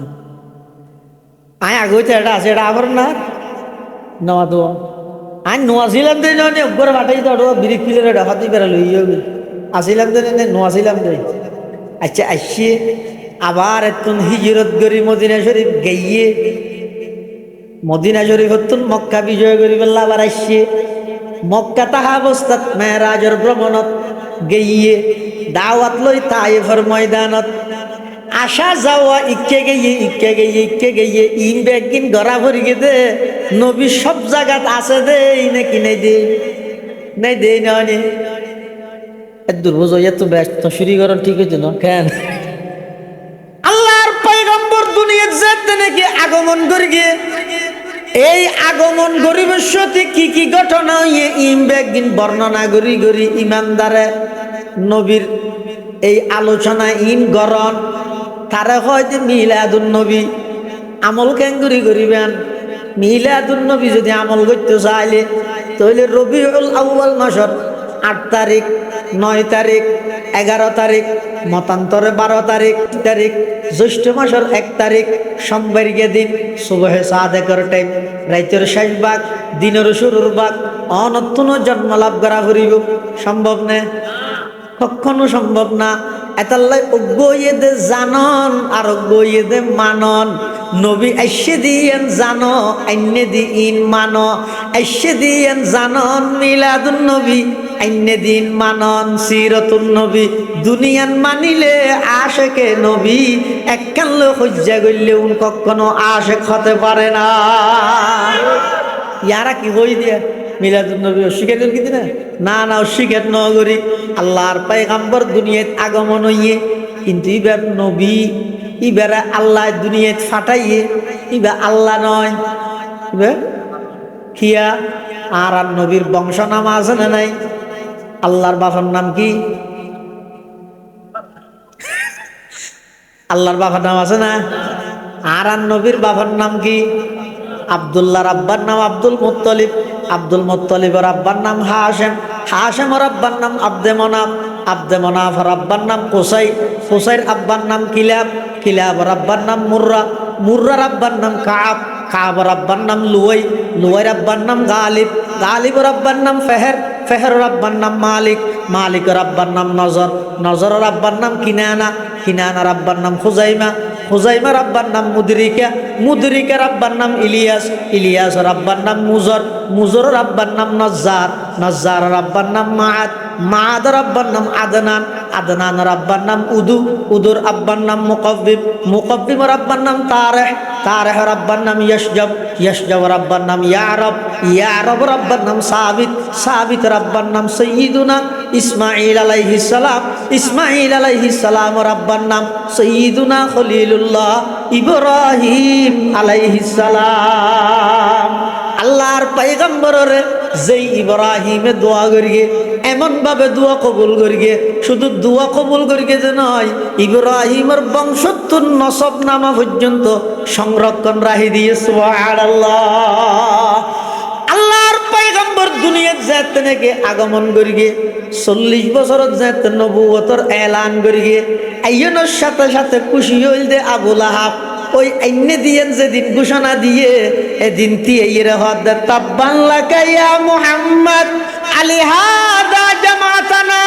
[SPEAKER 1] আয় আগইতে এটা আছে এটা আবার না নামাজ আই নোয়াছিলাম দে উপরে ফাটাই তো বিরিক ফিলের ডাকাতি বেড়া লই আসিলাম দে নোয়াছিলাম দে আচ্ছা আসছে আবার এতন হিজরত করি মদিনা শরীফ গাইয়ে মদিনা শরীফ হতুন মক্কা বিজয় করি বললা আবার আসছে মক্কা তাহা অবস্থাত মেরাজের ভ্রমণত গিয়ে দাওয়াত লই তাইফের ময়দানত আসা যাওয়া ইকে গিয়ে ইন বেগিন গড়া ভরি দে নবী সব জায়গাত আছে দে নাকি নাই দে নয় দুর্বোঝ তো ব্যস্ত শুরু করেন ঠিক হইতো না কেন আল্লাহর পয়গম্বর দুনিয়াত যেতে নাকি আগমন করি গিয়ে এই আগমন গরিবের সাথে কি ঘটনা হইয়ে বেগিন বর্ণনা করি ইমানদারে নবীর এই আলোচনা গরণ তারা হয়তো মিলাদুন নবী আমল কেঙ্গুরি করিবেন মিলাদুন নবী যদি আমল করতে চাইলে তাহলে রবিউল আউয়াল মাসের 8 তারিখ 9 তারিখ 11 তারিখ মতান্তরে 12 তারিখ জ্যৈষ্ঠ মাসের 1 তারিখ সোমবারকে দিন সুবহে সাদেকের টাইম রাইতের শেষ ভাগ দিনের শুরুর ভাগ অনতুন জন্ম লাভ করা করিব সম্ভব না কখনো সম্ভব না এতাল্লাই অজ্ঞয়ে দে জানন আর অজ্ঞয়ে দে মানন নবী আইসে দিয়েন জানো আইনে দিন মানো আইসে দিয়েন জানন মিলাদুন নবী আইনে দিন মানন সিরাতুন নবী দুনিয়ান মানিলে আশেকে নবী এককাল হজ্জা গইলে উন কখনো আশেক হতে পারে না ইয়ারা কি হই দিয়া মিলাদুন নবী অস্বীকার করি না অস্বীকার নগরী আল্লাহর পয়গম্বর দুনিয়াত আগমন হইয়ে কিন্তু এবার নবী এবারে আল্লাহ দুনিয়াত ফাটাইয়ে এবার আল্লাহ নয় এবার কিয়া আর নবীর বংশ নাম আছে না নাই আল্লাহর বাবার নাম কি আল্লাহর বাবার নাম আছে না আর নবীর বাবার নাম কি আব্দুল্লাহর আব্বার নাম আব্দুল মুত্তালিবের আব্বার নাম হাশেমের আব্বার নাম আব্দে মনাফের আব্বার নাম কুসাইর আব্বার নাম কিলাবের আব্বার নাম মুর্রার আব্বার নাম কাবের আব্বার নাম লুয়াইর আব্বার নাম গালিবের আব্বার নাম ফেহের আব্বার নাম মালিকের আব্বার নাম নজরের আব্বার নাম কিনানার আব্বার নাম খুজাইমার আব্বার নাম মুদরিকার আব্বার নাম ইলিয়াসের আব্বার নাম মুজরের আব্বার নাম নজ্জারের আব্বার নাম মাআদের আব্বার নাম আদনানের আব্বার নাম উদুর আব্বার নাম মুকব্বিমের আব্বার নাম তারেহের আব্বার নাম ইয়শজবের আব্বার নাম ইয়ারবের আব্বার নাম সাবিতের আব্বার নাম সৈয়দুনা ইসমাঈল আলাইহিস সালামের আব্বার নাম সৈয়দুনা খলিলুল্লাহ ইব্রাহিম আলাইহিস সালাম আল্লাহর পয়গম্বরের যেই ইব্রাহিমে দোয়া করিয়ে এমন ভাবে দোয়া কবুল করিয়ে শুধু দোয়া কবুল করিয়ে যে নয় ইব্রাহিমের বংশোত্তর নসব নামা পর্যন্ত সংরক্ষণ রাখি দিয়ে সুবহানাল্লাহ আল্লাহর পয়গম্বর দুনিয়াত যেতে নাকি আগমন করিয়ে 40 বছরত যেতে নবুয়তর এলান করিয়ে আইয়নের সাথে সাথে খুশি হইল দে আবু লাহাব ওই আইনে দিয়েন যেদিন ঘোষণা দিয়ে এদিন তিয়ের হদ তাব্বান লাকা ইয়া মুহাম্মদ আলিহাদা জামাতানা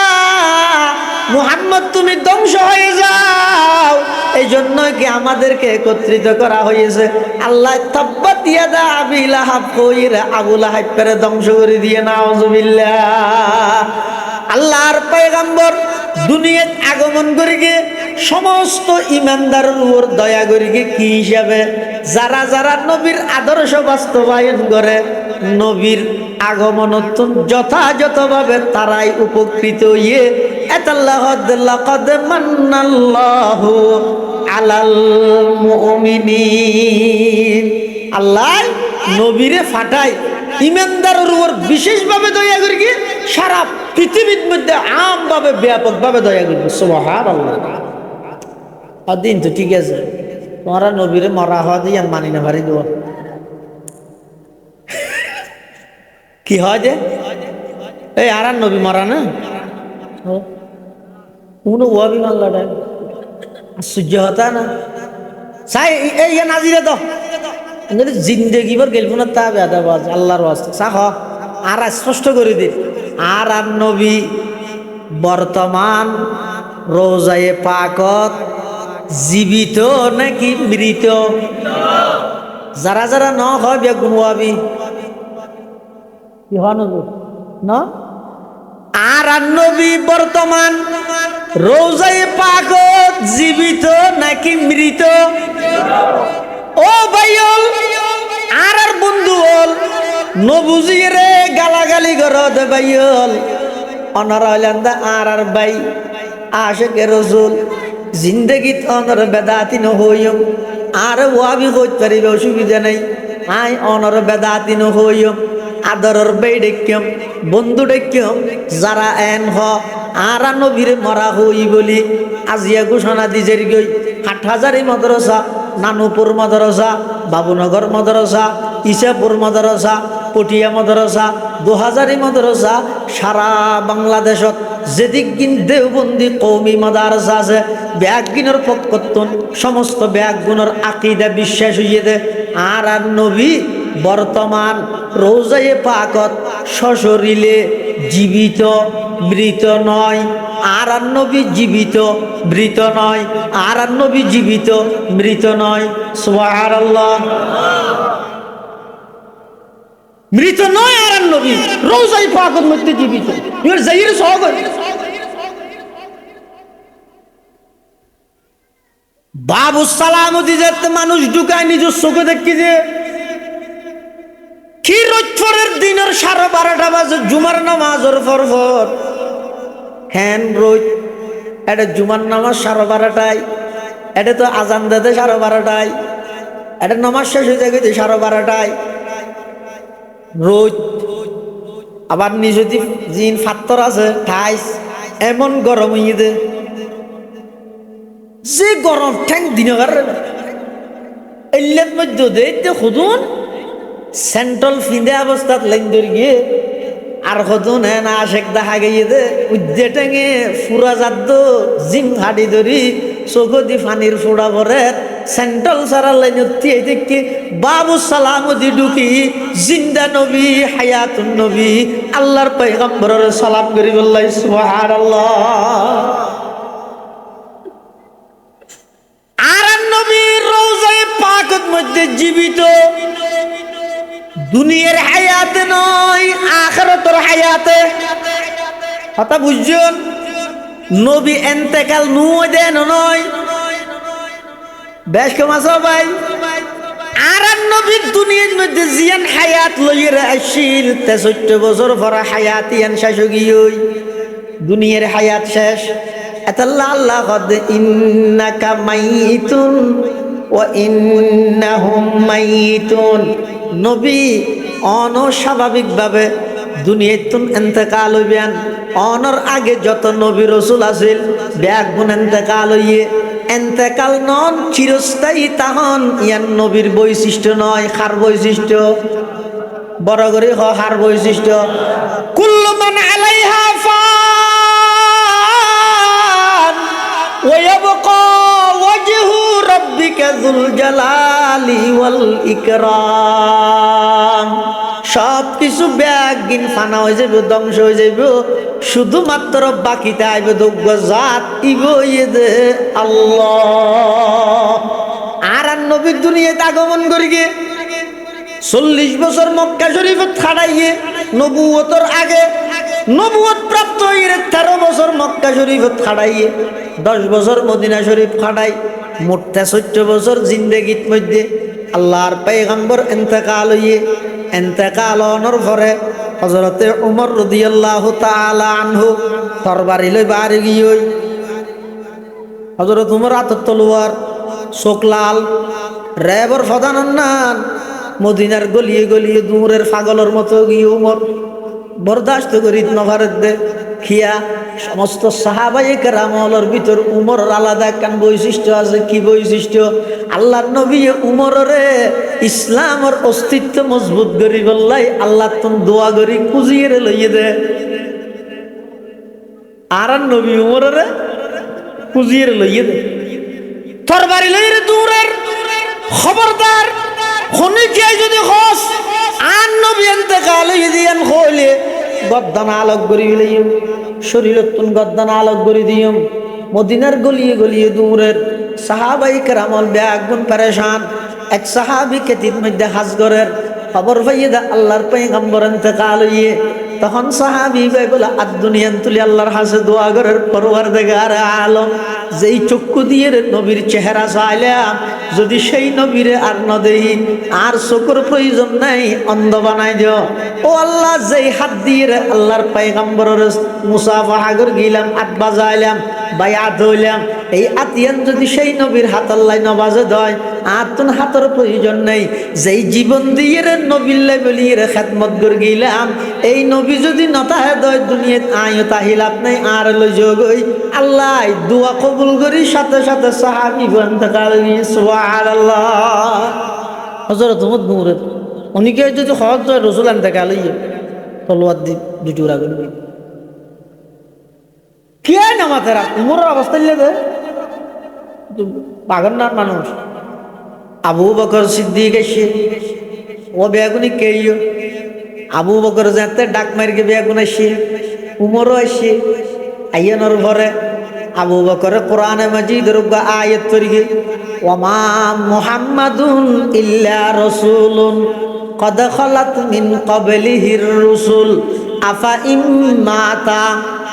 [SPEAKER 1] মুহাম্মদ তুমি ধ্বংস হয়ে যাও এই জন্য কি আমাদেরকে একত্রিত করা হয়েছে আল্লাহ তাব্বাত ইয়াদা আবি লাহাব কইরা আবু লাহাব পরে ধ্বংস করে দিয়ে নাউজুবিল্লাহ আল্লাহর পয়গম্বর দুনিয়াত আগমন করে গিয়ে সমস্ত ইমানদারের উপর দয়া করে গিয়ে কি হিসাবে যারা নবীর আদর্শ বাস্তবায়ন করে নবীর আগমন যথাযথভাবে তারাই উপকৃত হয়ে লাকাদ মান্নাল্লাহু আলাল মুমিনিন আল্লাহ নবীরে ফাটায় ইমানদারের উপর বিশেষভাবে দয়া করে গিয়ে সারা পৃথিবীর মধ্যে আমভাবে ব্যাপকভাবে দয়া করবে সুবহানাল্লাহ দিন তো ঠিক আছে তোমরা নবীরে মরা হওয়া দিয়ে মানি না পারি দেওয়া কি হয় যে এই আর নবী মরা না কোনো ওয়াবি মাল্লাটা আশ্চর্য হতা না চাই এই নাজিরে তো জিন্দেগি ভর গেলব না তা বেদা বাজ আল্লাহর ওয়াস্তে চাহ আর স্পষ্ট করে দে আর নবী বর্তমান রোজায়ে পাকত জীবিত নাকি মৃত? যারা যারা ন হয় বেগুন ওয়াবি কি হন না আর নবী বর্তমান রোজায়ে পাকত জীবিত নাকি মৃত? ও ভাইল আর বন্ধু হল নবুজি রে গালাগালি করত ভাইল অনার হইলেন দা আর ভাই আশেকে রসুল জিন্দগিত অনর বেদাতি নহইম আর ওয়াবি কইতে পারিবে অসুবিধা নাই আই অনর বেদাতি নহইম আদরের বাই ডেক্যম বন্ধু ডেক্যম যারা এন হ আর নবীর মরা হই বলি আজিয়া ঘোষণা দিজের গই হাটহাজারি মাদ্রাসা নানুপুর মাদ্রাসা বাবুনগর মাদ্রাসা ইসাপুর মাদ্রাসা পটিয়া মাদ্রাসা 2000 মাদ্রাসা সারা বাংলাদেশত যেদিক গিন দেওবন্দি কৌমি মাদ্রাসা আছে ব্যাগগিনের পক্ষতন সমস্ত ব্যাগগুণের আকীদা বিশ্বাস হইয়ে দে আর নবী বর্তমান রোজায়ে পাকত সশরীরে জীবিত মৃত নয় আর নবী জীবিত মৃত নয় আর নবী জীবিত মৃত নয় সুবহানাল্লাহ মৃত নয় আর নবী রোজায়ে পাকত মধ্যে জীবিত ইওর জাহির সহগ বাবু সালাম দিজেত মানুষ ঢুকায় নিজ চোখে দেখি যে কি রোজফরের দিনের 12:30 বাজে জুমার নামাজের পর হ্যান রোজ এটা জুমার নামাজ 12:30টায় এটা তো আজান দিতে 12:30টায় এটা নামাজ শেষ হয়ে যাবে 12:30টায় রোজ আবার নিজে জিন ফাত্তর আছে ঠাইস এমন গরম হইয়ে দে যে গরম ঠ্যাং দিনকার এল্লের মধ্যে দেখতে খুদুন সেন্ট্রাল ফিন্দে অবস্থাত লাইন ধরে গিয়ে আর খুদুন হ্যাঁ না আশেক দেখা গিয়ে দে উদ্দে টেঙে ফুরা যাদ জিম হাডি ধরি চোখদি ফানির ফোড়া ভরে সেন্ট্রাল সারা লাইন দেখি বাবু সালাম দি ঢুকি জিন্দা নবী হায়াতুন নবী আল্লাহর পয়গম্বরের সালাম করি বললাই সুবহানাল্লাহ আর নবী রোজায়ে পাকত মধ্যে জীবিত দুনিয়ার হায়াতে নয় আখিরাতের হায়াতে কথা বুঝছেন নবী ইন্তেকাল নুয়ে দেন নয় বেশ কম আছে ভাই আর নবী দুনিয়ার মধ্যে জিয়ান হায়াত লইরে আসিল 63 বছর পর হায়াতিয়ান শেষ গিয়ে দুনিয়ার হায়াত শেষ আল্লাহ আল্লাহ কদ ইন্নাকা মাইতুন ওয়া ইন্নাহুম মাইতুন নবী অনস্বাভাবিকভাবে দুনিয়াতুন ইন্তেকাল হইবেন অনর আগে যত নবী রাসূল আছিল ব্যাগুন ইন্তেকাল হইয়ে ইন্তেকাল নন চিরস্থায়ী তাহন ইয়ান নবীর বৈশিষ্ট্য নয় খার বৈশিষ্ট্য বড় করে হার বৈশিষ্ট্য কুল্লু মান আলাইহা ফান ওয়া ইয়াবকা ওয়াজহু রাব্বিকা যুল জালালি ওয়াল ইকরাম সব কিছু ব্যাগিন ফানা হয়ে যাবে ধ্বংস হয়ে যাবে শুধুমাত্র বাকিতে আইবে যোগ্য জাত ইবয়ে দে আল্লাহ আর নবীর দুনিয়াতে আগমন করি গিয়ে 40 বছর মক্কা শরীফত খাড়াইয়ে নবুয়তর আগে নবুয়ত প্রাপ্ত হয়ে 13 বছর মক্কা শরীফত খাড়াইয়ে 10 বছর মদিনা শরীফ খাড়াই মোট 64 বছর জিন্দেগির মধ্যে আল্লাহর পয়গম্বর ইন্তেকাল হইয়ে ইন্তেকাল হওয়ার পরে হযরতে উমর রাদিয়াল্লাহু তাআলা আনহু তরবারি লই বাড়ি গিয়ে হযরত উমর হাতত তলোয়ার চোখ লাল রেবর ফদানন্নান মদিনার গলিয়ে গলিয়ে দূরের পাগলের মতো গিয়ে উমর বরদাস্ত করিত নভারত দে খিয়া সমস্ত সাহাবায়ে কেরামর ভিতর উমরের আলাদা কান বৈশিষ্ট্য আছে কি বৈশিষ্ট্য আল্লাহর নবী উমররে ইসলামের অস্তিত্ব মজবুত করি বললাই আল্লাহ তুমি দোয়া করি খুঁজিয়ে লইয়ে দে আর নবী উমরের পুজিয়ে লইয়ে দে তরবারি লইয়ে দূরের খবরদার খনিকে যদি হস আর নবী ইন্তেকাল হইয়ে দিয়েন হইলে গদ্দান আলোক করি লইয়ে শরীরতুন গদ্দান আলোক করি দিও মদিনার গলিয়ে গলিয়ে দূরের সাহাবাই কেরামল ব্যাগুন পরেশান এক সাহাবি কেতির মধ্যে হাজগরের খবর পাইয়ে দা আল্লাহর পয়গম্বর ইন্তেকাল হইয়ে তখন সাহাবি ভাই বলে আর দুনিয়ান তুলি আল্লাহর হাসে দোয়া করার পরওয়ারদিগার আলম যেই চক্ষু দিয়ে নবীর চেহারা চাইলাম যদি সেই নবীরে আর ন দেই আর চোখের প্রয়োজন নাই অন্ধ বানাই দিও ও আল্লাহ যেই হাত দিয়ে আল্লাহর পয়গম্বরের মুসাফাহা করে গেলাম হাত বাজাইলাম বায়াত হইলাম এই আতিয়ান যদি সেই নবীর হাত আল্লাহ নবাজে দেয় আর তোর হাতের প্রয়োজন নেই যেই জীবন দিয়ে নবীল্লাই বলিয়ে খেদমত করে গেলাম এই নবী যদি নতাহে দয় দুনিয়াত আয় তাহিল আপনি আর লই যোগই আল্লাহ দোয়া কবুল করি সাথে সাথে সাহাবী ইন্তেকাল সুবহানাল্লাহ হযরত উমর নূরের উনিকে যদি হজ হয় রাসূল ইন্তেকাল হইয়ে তলোয়ার দি দুটুরা করে কে নামাতেরা উমরের অবস্থা নিলে দে বাগান্নার মানুষ আবু বকর সিদ্দিক এসে ও বেগুনি কেইও আবু বকর যাতে ডাক মারিকে বেগুন আসে উমরও আসে আইয়ানোর ঘরে আবু বকর কোরআনে মাজিদের আয়াত তরিকে ওমা মুহাম্মাদুন ইল্লা রাসূলুন قد خلت من قبله الرسل أفإن مات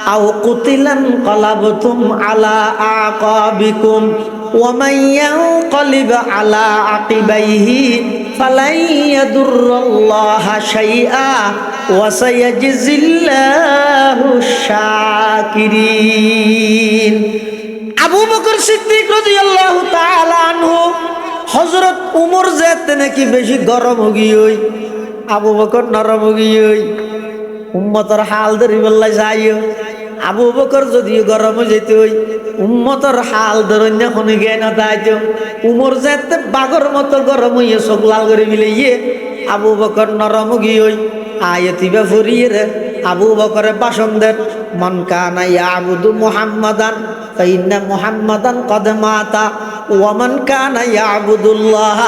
[SPEAKER 1] أو قتل انقلبتم على أعقابكم ومن ينقلب على عقبيه فلن يضر الله شيئا وسيجزي الله الشاكرين আবু বকর সিদ্দিক রাদিয়াল্লাহু তাআলা আনহু হযরত উমর যেতে নাকি বেশি গরম হগিয়ই আবু বকর নরম হগিয়ই উম্মতর হাল ধরি বললাই যাইও আবু বকর যদি গরম যেত উম্মতর হাল ধরন্য কোনো জ্ঞান তাইত উমর যেতে বাগর মতো গরম হইয়ে চোখ লাল করে মিলিয়ে আবু বকর নরম হগিয়ই আয়াতিবা ফুরিয়ে রে আবু বকরের বাসন দেন মান কানা ইয়াবুদু মুহাম্মাদান ফাইন্না মুহাম্মাদান কদ মাতা ওয়া মান কানা ইয়াবুদুল্লাহ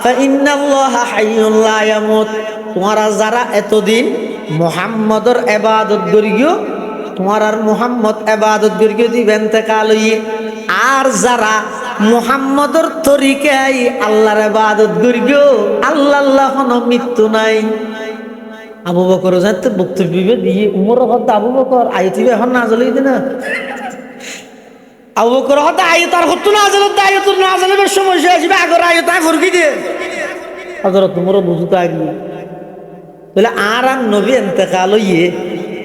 [SPEAKER 1] ফাইন্নাল্লাহা হাইয়্যুন লা ইয়ামুত তোমরা যারা এতদিন মুহাম্মদর ইবাদত করিও তোমার আর মুহাম্মদ ইবাদত করিও দিবেন ইন্তেকাল হইয়ে আর যারা মুহাম্মদর তরিকায় আল্লাহর ইবাদত করিও আল্লাহ কোনো মৃত্যু নাই আবু বকর যাতে বক্তব্য দিয়ে উমর হত্যা আবু বকর আইতিবে এখন না জ্বলাই দিনা আবু বকর হত্যা আয়তার হত্যা না জ্বলত আয়ত না জ্বলাবার সমস্যা আসবে আগর আয়তা ফুরকি দিয়ে হযরত উমর বুঝতে আগলি বলে আর নবী ইন্তেকাল হইয়ে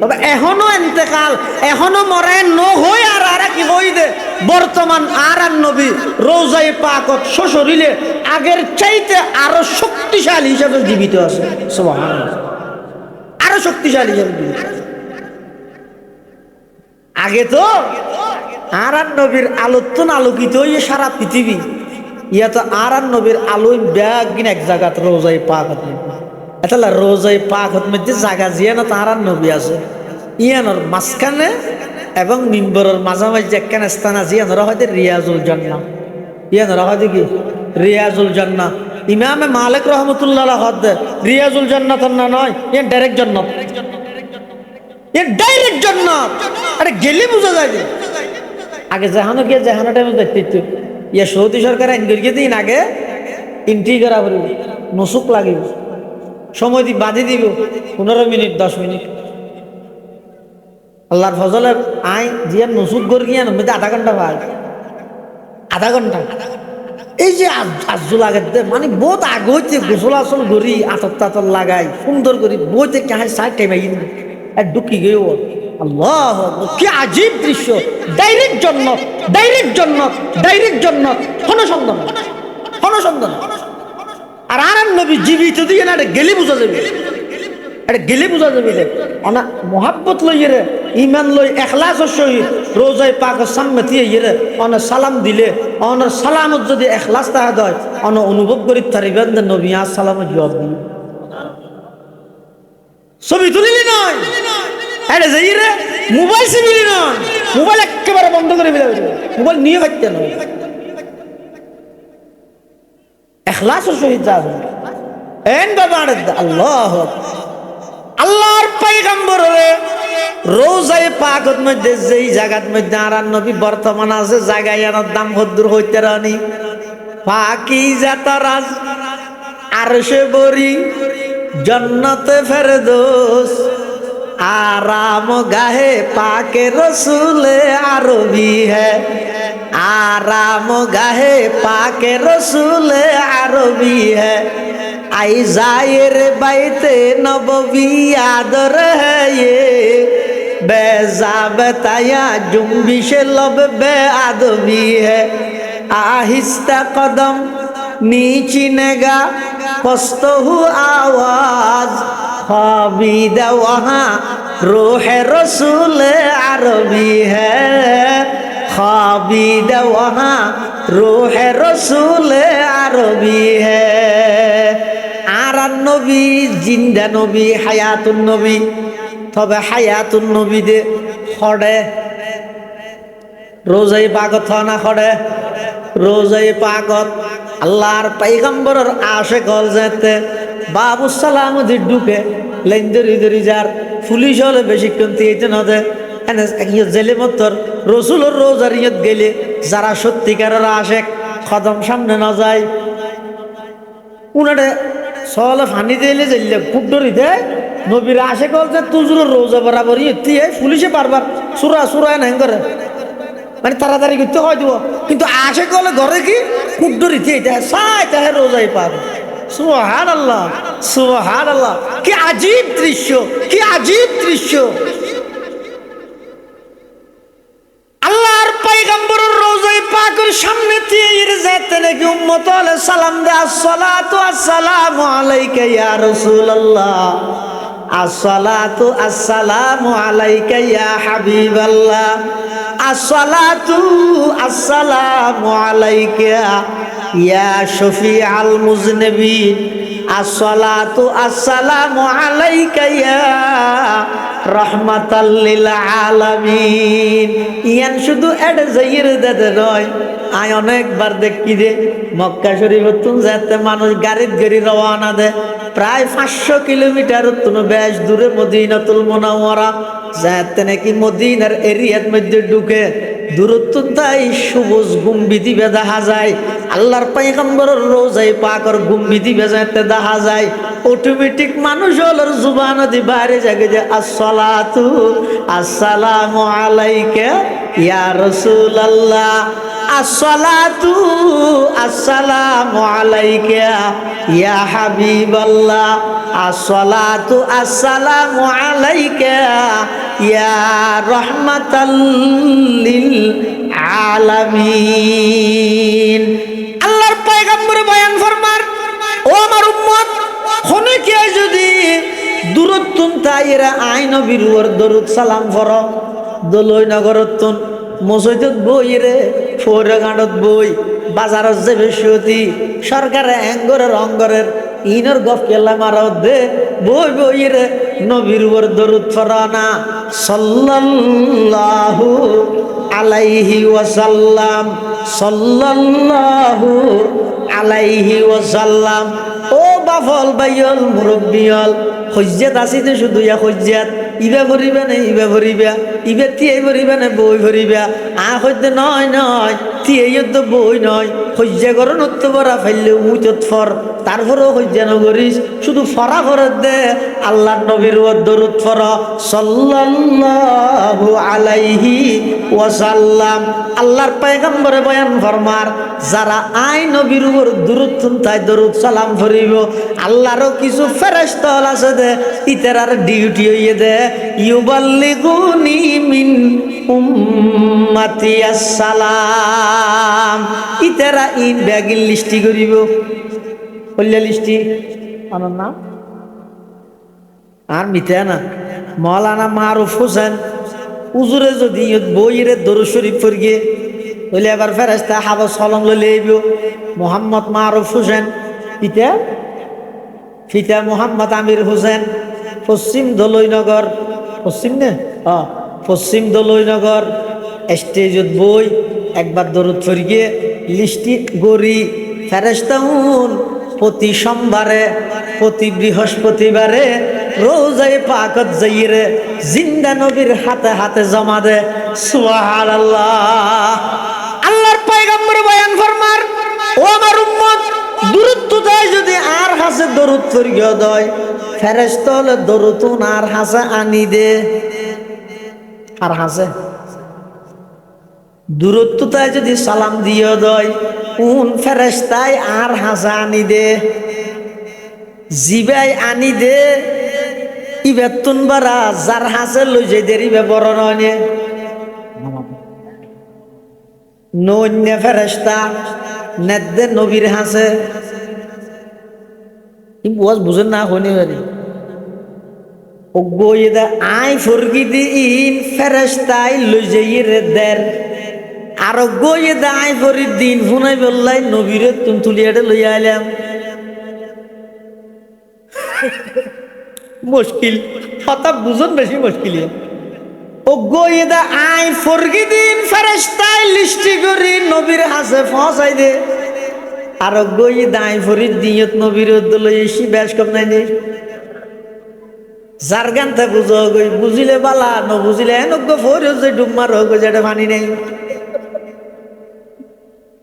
[SPEAKER 1] তবে এখনো ইন্তেকাল এখনো মরে ন হই আর কি হই দে বর্তমান আর নবী রওজায়ে পাকত শ্বশুরিলে আগের চাইতে আরো শক্তিশালী হিসেবে জীবিত আছে সুবহানাল্লাহ আরো শক্তিশালী হিসেবে আগে তো আর নবীর আলোত্তন আলোকিত হয়ে সারা পৃথিবী ইয়া তো আর নবীর আলোয় ব্যাগ কিনা এক জায়গাত রোজায় পাকত এটা রোজায় পাকত মধ্যে জায়গা জিয়া না তার নবী আছে ইয়ানোর মাঝখানে এবং মিম্বরের মাঝামাঝি একখানে স্থান আছে ইয়ানোরা হয়তো রিয়াজুল জান্নাহ ইয়ানোরা হয়তো কি রিয়াজুল জান্নাহ ইমামে মালিক রহমতুল্লাহ হদ রিয়াজুল জান্নাত না নয় ইয়া ডাইরেক্ট জান্নাত ইয়া ডাইরেক্ট জান্নাত আরে গেলে বোঝা যায় আগে জাহানো গিয়ে জাহানো টাইমে দেখতে ইয়া সৌদি সরকার আইন করিয়ে দিন আগে এন্ট্রি করা পড়বে নসুক লাগিব সময় দি বাঁধি দিব 15 মিনিট 10 মিনিট আল্লাহর ফজলের আই জিয়ার নসুক করে গিয়ে মধ্যে আধা ঘন্টা ভাই আধা ঘন্টা এই যে আজু লাগে মানে বহুত আগে হচ্ছে গোসল আসল করি আতর তাতর লাগাই সুন্দর করি বইতে কাহার সাইড টাইম আই ঢুকি গেও আল্লাহ কি আজীব দৃশ্য ডাইরেক্ট জান্নাত ডাইরেক্ট জান্নাত ডাইরেক্ট জান্নাত হনসন্দন হনসন্দন আর আর নবী জীবিত দিয়ে না গেলে বোঝা যাবে এটা গেলে বোঝা যাবে রে অনা মোহাব্বত লইয়ে রে ইমান লই এখলাসের সহিত রোজায় পাকের সামনে দিয়ে রে অনা সালাম দিলে অনার সালামত যদি এখলাস তাহা দেয় অনা অনুভব করি তারিবেন নবী আসসালামে জবাব দিই ছবি তুলিলি নয় এটা যাই রে মোবাইল সিবিলি নয় মোবাইল একেবারে বন্ধ করে ফেলে, মোবাইল নিয়ে পাইতে না, ইখলাসের সহিত যা এন বাবা আল্লাহ আল্লাহর পয়গম্বর রোজায়ে পাকের মধ্যে যেই জায়গার মধ্যে আর নবী বর্তমান আছে জায়গায় এর দাম হদ্দুর হইতে রানি পাকিজা তারাজ আরশে বরি জন্নতে ফেরদৌস आराम गाहे पाके रसूले अरबी है आराम गाहे पाके रसूले अरबी है आई जायर बैते नबवी आदर है ये बेजा बताया जुम्बिश लब बे आदमी है आहिस्ता कदम नीची नेगा पस्त हु आवाज खाबिदा वहाँ रूह रसूल अरबी है खाबिदा वहाँ रूह रसूल अरबी है आरान नबी जिंदा नबी हयातुन नबी तबे हयातुन नबी दे खड़े रोज़ाए पाकत थाना खड़े रोज़ाए पाकत अल्लाहर पैगंबरर आशिक हल जाते बाबू सलाम दी ढुके लेंदरी दरी जार पुलिस हले बेशिक्षण दिएते ना दे एने ये जेले मतोर रसूल रोज़ार यत गेले जारा सत्यिकारेर आशिक कदम सामने ना जाए उन्हें सवाल फानी देले जेले खूब डरी दे नबीर आशिक हल जाते तुझुर रोज़ा बराबर यती है पुलिसे बार-बार सुरा सुरा नहीं करे মানে তাড়াতাড়ি করতে হয় দিব কিন্তু আশে কলে ঘরে কি কুডরিতে এটা সাইতে হে রোজাই পাবে সুবহানাল্লাহ সুবহানাল্লাহ কি আজীব দৃশ্য কি আজীব দৃশ্য আল্লাহর পয়গম্বরের রোজাই পাকের সামনে দিয়ে যেতে নাকি উম্মত আলে সালাম দে আসসালাতু আসসালামু আলাইকা ইয়া রাসূলুল্লাহ আসসালাতু আসসালামু আলাইকা ইয়া হাবিবাল্লাহ আসসালাতু আসসালামু আলাইকা ইয়া শফিআল মুজনিবিন আসসালাতু আসসালামু আলাইকা ইয়া রাহমাতাল লিল আলামিন ইয়ান শুধু এডে যাইর দেদে নয় আয় অনেকবার দেখি যে মক্কা শরীফত তুন যেতে মানুষ গাড়িত গাড়ি রওনা দে প্রায় 500 কিলোমিটার তুন বেশ দূরে মদিনাতুল মুনাওয়ারা যাতে নাকি মদিনার এরিয়ার মধ্যে ঢুকে দূরত্ব তাই সবুজ গুম্বিদি দেখা যায় আল্লাহর পয়গম্বরের রোজায়ে পাকের গুম্বিদি বেজাতে দেখা যায় অটোমেটিক মানুষ হলোর জুবান দি বাইরে জাগে যে আসসালাতু আসসালামু আলাইকা ইয়া রাসূলুল্লাহ আসসালাতু আসসালামু আলাইকা ইয়া হাবিবাল্লাহ আসসালাতু আসসালামু আলাইকা ইয়া রাহমাতাল লিল আলামিন আল্লাহর পয়গম্বর বয়ান ফরমার ও আমার উম্মত হনে কে যদি দূরত্ব তাইরা আই নবীর উপর দরুদ সালাম পড়ো দলই নগরতুন মসজিদত বই রে ফোরগাঁডত বই বাজারত যে বেশি সরকারে অঙ্গরের অঙ্গরের ইনর গফ কেলা মারত দে বই বই রে নবীর উপর দরুদ পড়ানা সাল্লাল্লাহু আলাইহি ওয়াসাল্লাম সাল্লাল্লাহু আলাইহি ওয়াসাল্লাম ও বাফল বাইল মুরব্বিয়াল হজ্জাত আসিতে শুধু ইয়া হজ্জাত ইবা ভরিবা না ইবা ভরিবা ইবা তিয়াই ভরিবা না বই ভরিবা হইতে নয় নয় তিয়াই তো বই নয় হজ্জা করো নত্য বরা ফাইলে উচত ফর তারপরেও হজ্জা নগরিস শুধু ফরা ফরত দে আল্লাহ নবীর দরুদ ফর সাল্লাল্লাহু আলাইহি ওয়াসাল্লাম আল্লাহর পয়গম্বরে বয়ান ফরমার যারা আই নবীর উপর দরুদ তাই দরুদ সালাম ফরিব আল্লাহরও কিছু ফেরেশতা আছে দে ইতারার ডিউটি হইয়ে দে ইউবাল্লিগুনি মিন উম্মতি আসসালাম ইতারা ইন ব্যাগিল লিস্টি করিব কল্যা লিস্টি আনার নাম আর মিথ্যা না মৌলানা মারুফ হোসেন উজুরে যদি বইয়ের দরুদ শরীফ পড়িয়ে হইলে এবার ফেরেশতা হাবা সলম লইলে আইব মোহাম্মদ মারুফ হোসেন পিতা পিতা মোহাম্মদ আমির হোসেন পশ্চিম দলইনগর পশ্চিম নে পশ্চিম দলইনগর স্টেজত বই একবার দরুদ ফরিয়ে লিস্টি গড়ি ফেরেশতাউন প্রতি সোমবারে প্রতি বৃহস্পতিবারে রোজায়ে পাকত যাইরে জিন্দা নবীর হাতে হাতে জমা দে সুবহানাল্লাহ। আল্লাহর পয়গম্বর বয়ান ফরমার, ও আমার উম্মত, দরুদ তো দেয় যদি আর হাসে দরুদ ফরিয়ে দেয় ফেরেশতা হলে দরুদ আর হাসে আনি দে। আর হাসে দূরত্বতায় যদি সালাম দিয়ে দেয় কোন ফেরেশতায় আর হাসা আনি দে জিবাই আনি দে ইবেতুন বারা যার হাসে লই যাই দেরি বড় নয় নন্য ফেরেশতা নেদে নবীর হাসে বুঝ বুঝেন না হইনি পারি ও গোয়েদা আই ফরগি দিন ফেরেশতায় লই যাই রে দের আর গইয়ে দায় ফরি দিন ফোনাই বললাই নবীরে তুলিয়াটা লইয়া আইলাম। মুশকিল কথা বুঝুন বেশি মুশকিল। ও গইয়ে দা আই ফরগি দিন ফেরেশতাই লিস্টি করি নবীর হাসে ফসাই দে আর গইয়ে দায় ফরি দিয়ত নবীর লই এসি বেশ কম নাই নে যার গানটা বুঝো গই বুঝিলে বালা ন বুঝিলে এনক ফরি যে ডুমার হোক যেটা মানি নাই।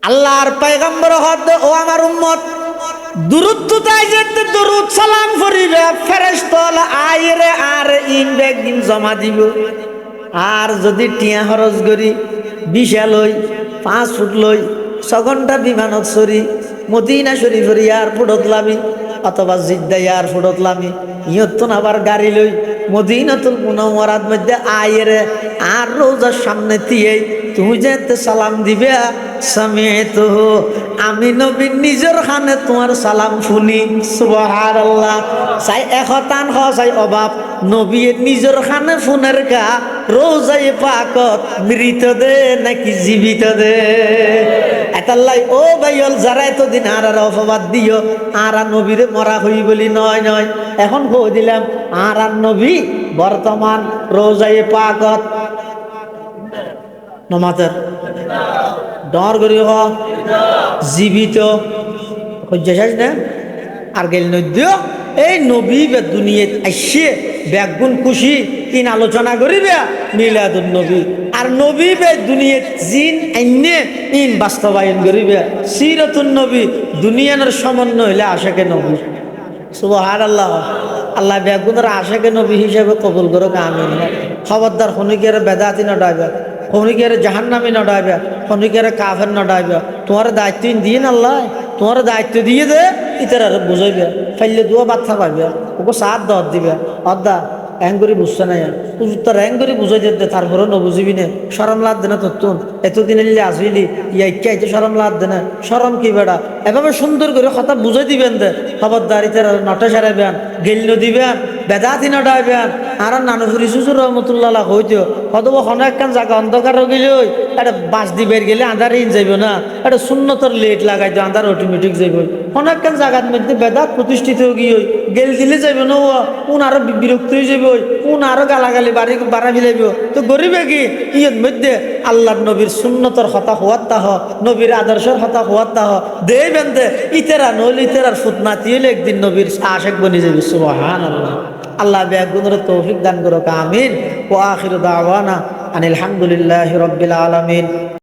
[SPEAKER 1] আল্লাহর পয়গম্বর হদ ও আমার উম্মত দুরুদ তো তাই যেতে দুরুদ সালাম ফরিবে ফেরেশতা আইরে আর ইন বেগিন জমা দিব। আর যদি টিয়া খরচ করি বিশা লই 5 ফুট লই 6 ঘন্টা বিমানত চড়ি মদিনা শরীফের এয়ারপোর্টত লামি অথবা জিদ্দা এয়ারপোর্টত লামি ইয়তন আবার গাড়ি লই মদিনাতুল মুনাওয়ারাত মধ্যে আইরে আর রোজার সামনে দিয়ে তুমি যেতে সালাম দিবে সামিয়তু আমি নবী নিজের খানে তোমার সালাম শুনি সুবহানাল্লাহ। চাই একতান হ চাই অভাব নবী নিজের খানে ফোনের কা রোজায়ে পাকত মৃত দে নাকি জীবিত দে এতাল্লাই ও ভাইল যারা এতদিন আর অপবাদ দিও আর নবীরে মরা হই বলি নয় নয় এখন কই দিলাম আর নবী বর্তমান রোজায়ে পাকত নমাতের ডর করি হ জীবিত হজ্জাস না আর গেল নদ্য এই নবী বে দুনিয়াত আইসে ব্যাগুন খুশি তিন আলোচনা করিবে মিলাদুন নবী আর নবী বে দুনিয়াত জিন আইনে ইন বাস্তবায়ন করিবে সিরাতুন নবী দুনিয়ার সমন্বয় হইলে আশাকে নবী সুবহানাল্লাহ। আল্লাহ ব্যাগুনের আশাকে নবী হিসেবে কবুল করো আমিন। খবরদার হনিকের বেদাতি নডাইবে হনিকের জাহান্নামী নডাইবে হনিকের কাফের নডাইবে তোমার দায়িত্ব দিন আল্লাহ তোমার দায়িত্ব দিয়ে দে ইতার বুঝাইবে ফাইলে দুয়া বাচ্চা পাইবে ওকে সাথ দর দিবে অদা এং করে বুঝছে না তোর এং করে বুঝাই দিতে তারপরে নবুঝিবি নে সরম লাদ দেনা তোর তুন এতদিন আসবিলি ইয়াইতে সরম লাদ দেনা সরম কি বেড়া এভাবে সুন্দর করে কথা বুঝাই দিবেন দে খবরদার ইতার নটে সারাইবেন গেল দিবেন বেদাতি নটাইবেন আর নানুফুরি সুসুর রহমতুল্লাহ হইতেও হয়তো হন একখান জায়গা অন্ধকার গেলে ওই একটা বাস দিবের গেলে আন্ধার ইন যাইব না একটা শূন্যতর লেট লাগাইতো আন্ধার অটোমেটিক যাইব হন একখান জায়গার মধ্যে বেদাত প্রতিষ্ঠিত গিয়ে গেল দিলে যাইব না কোন আরো বিরক্ত হয়ে যাইব কোন আরো গালাগালি বাড়ি বাড়া ফেলাইব তো গরিবে কি ইয়ের মধ্যে আল্লাহ নবীর সুন্নতর হতা হওয়ার তাহ নবীর আদর্শের হতা হওয়ার তাহ দে বেন্দে ইতেরা নইল ইতেরার ফুতনাতি হইলে একদিন নবীর আশেক বনি যাবে সুবহানাল্লাহ। আল্লাহ বেগুনের তৌফিক দান করো আমিন। ওয়া আখিরু দাওয়ানা আনিল হামদুলিল্লাহি রাব্বিল আলামিন।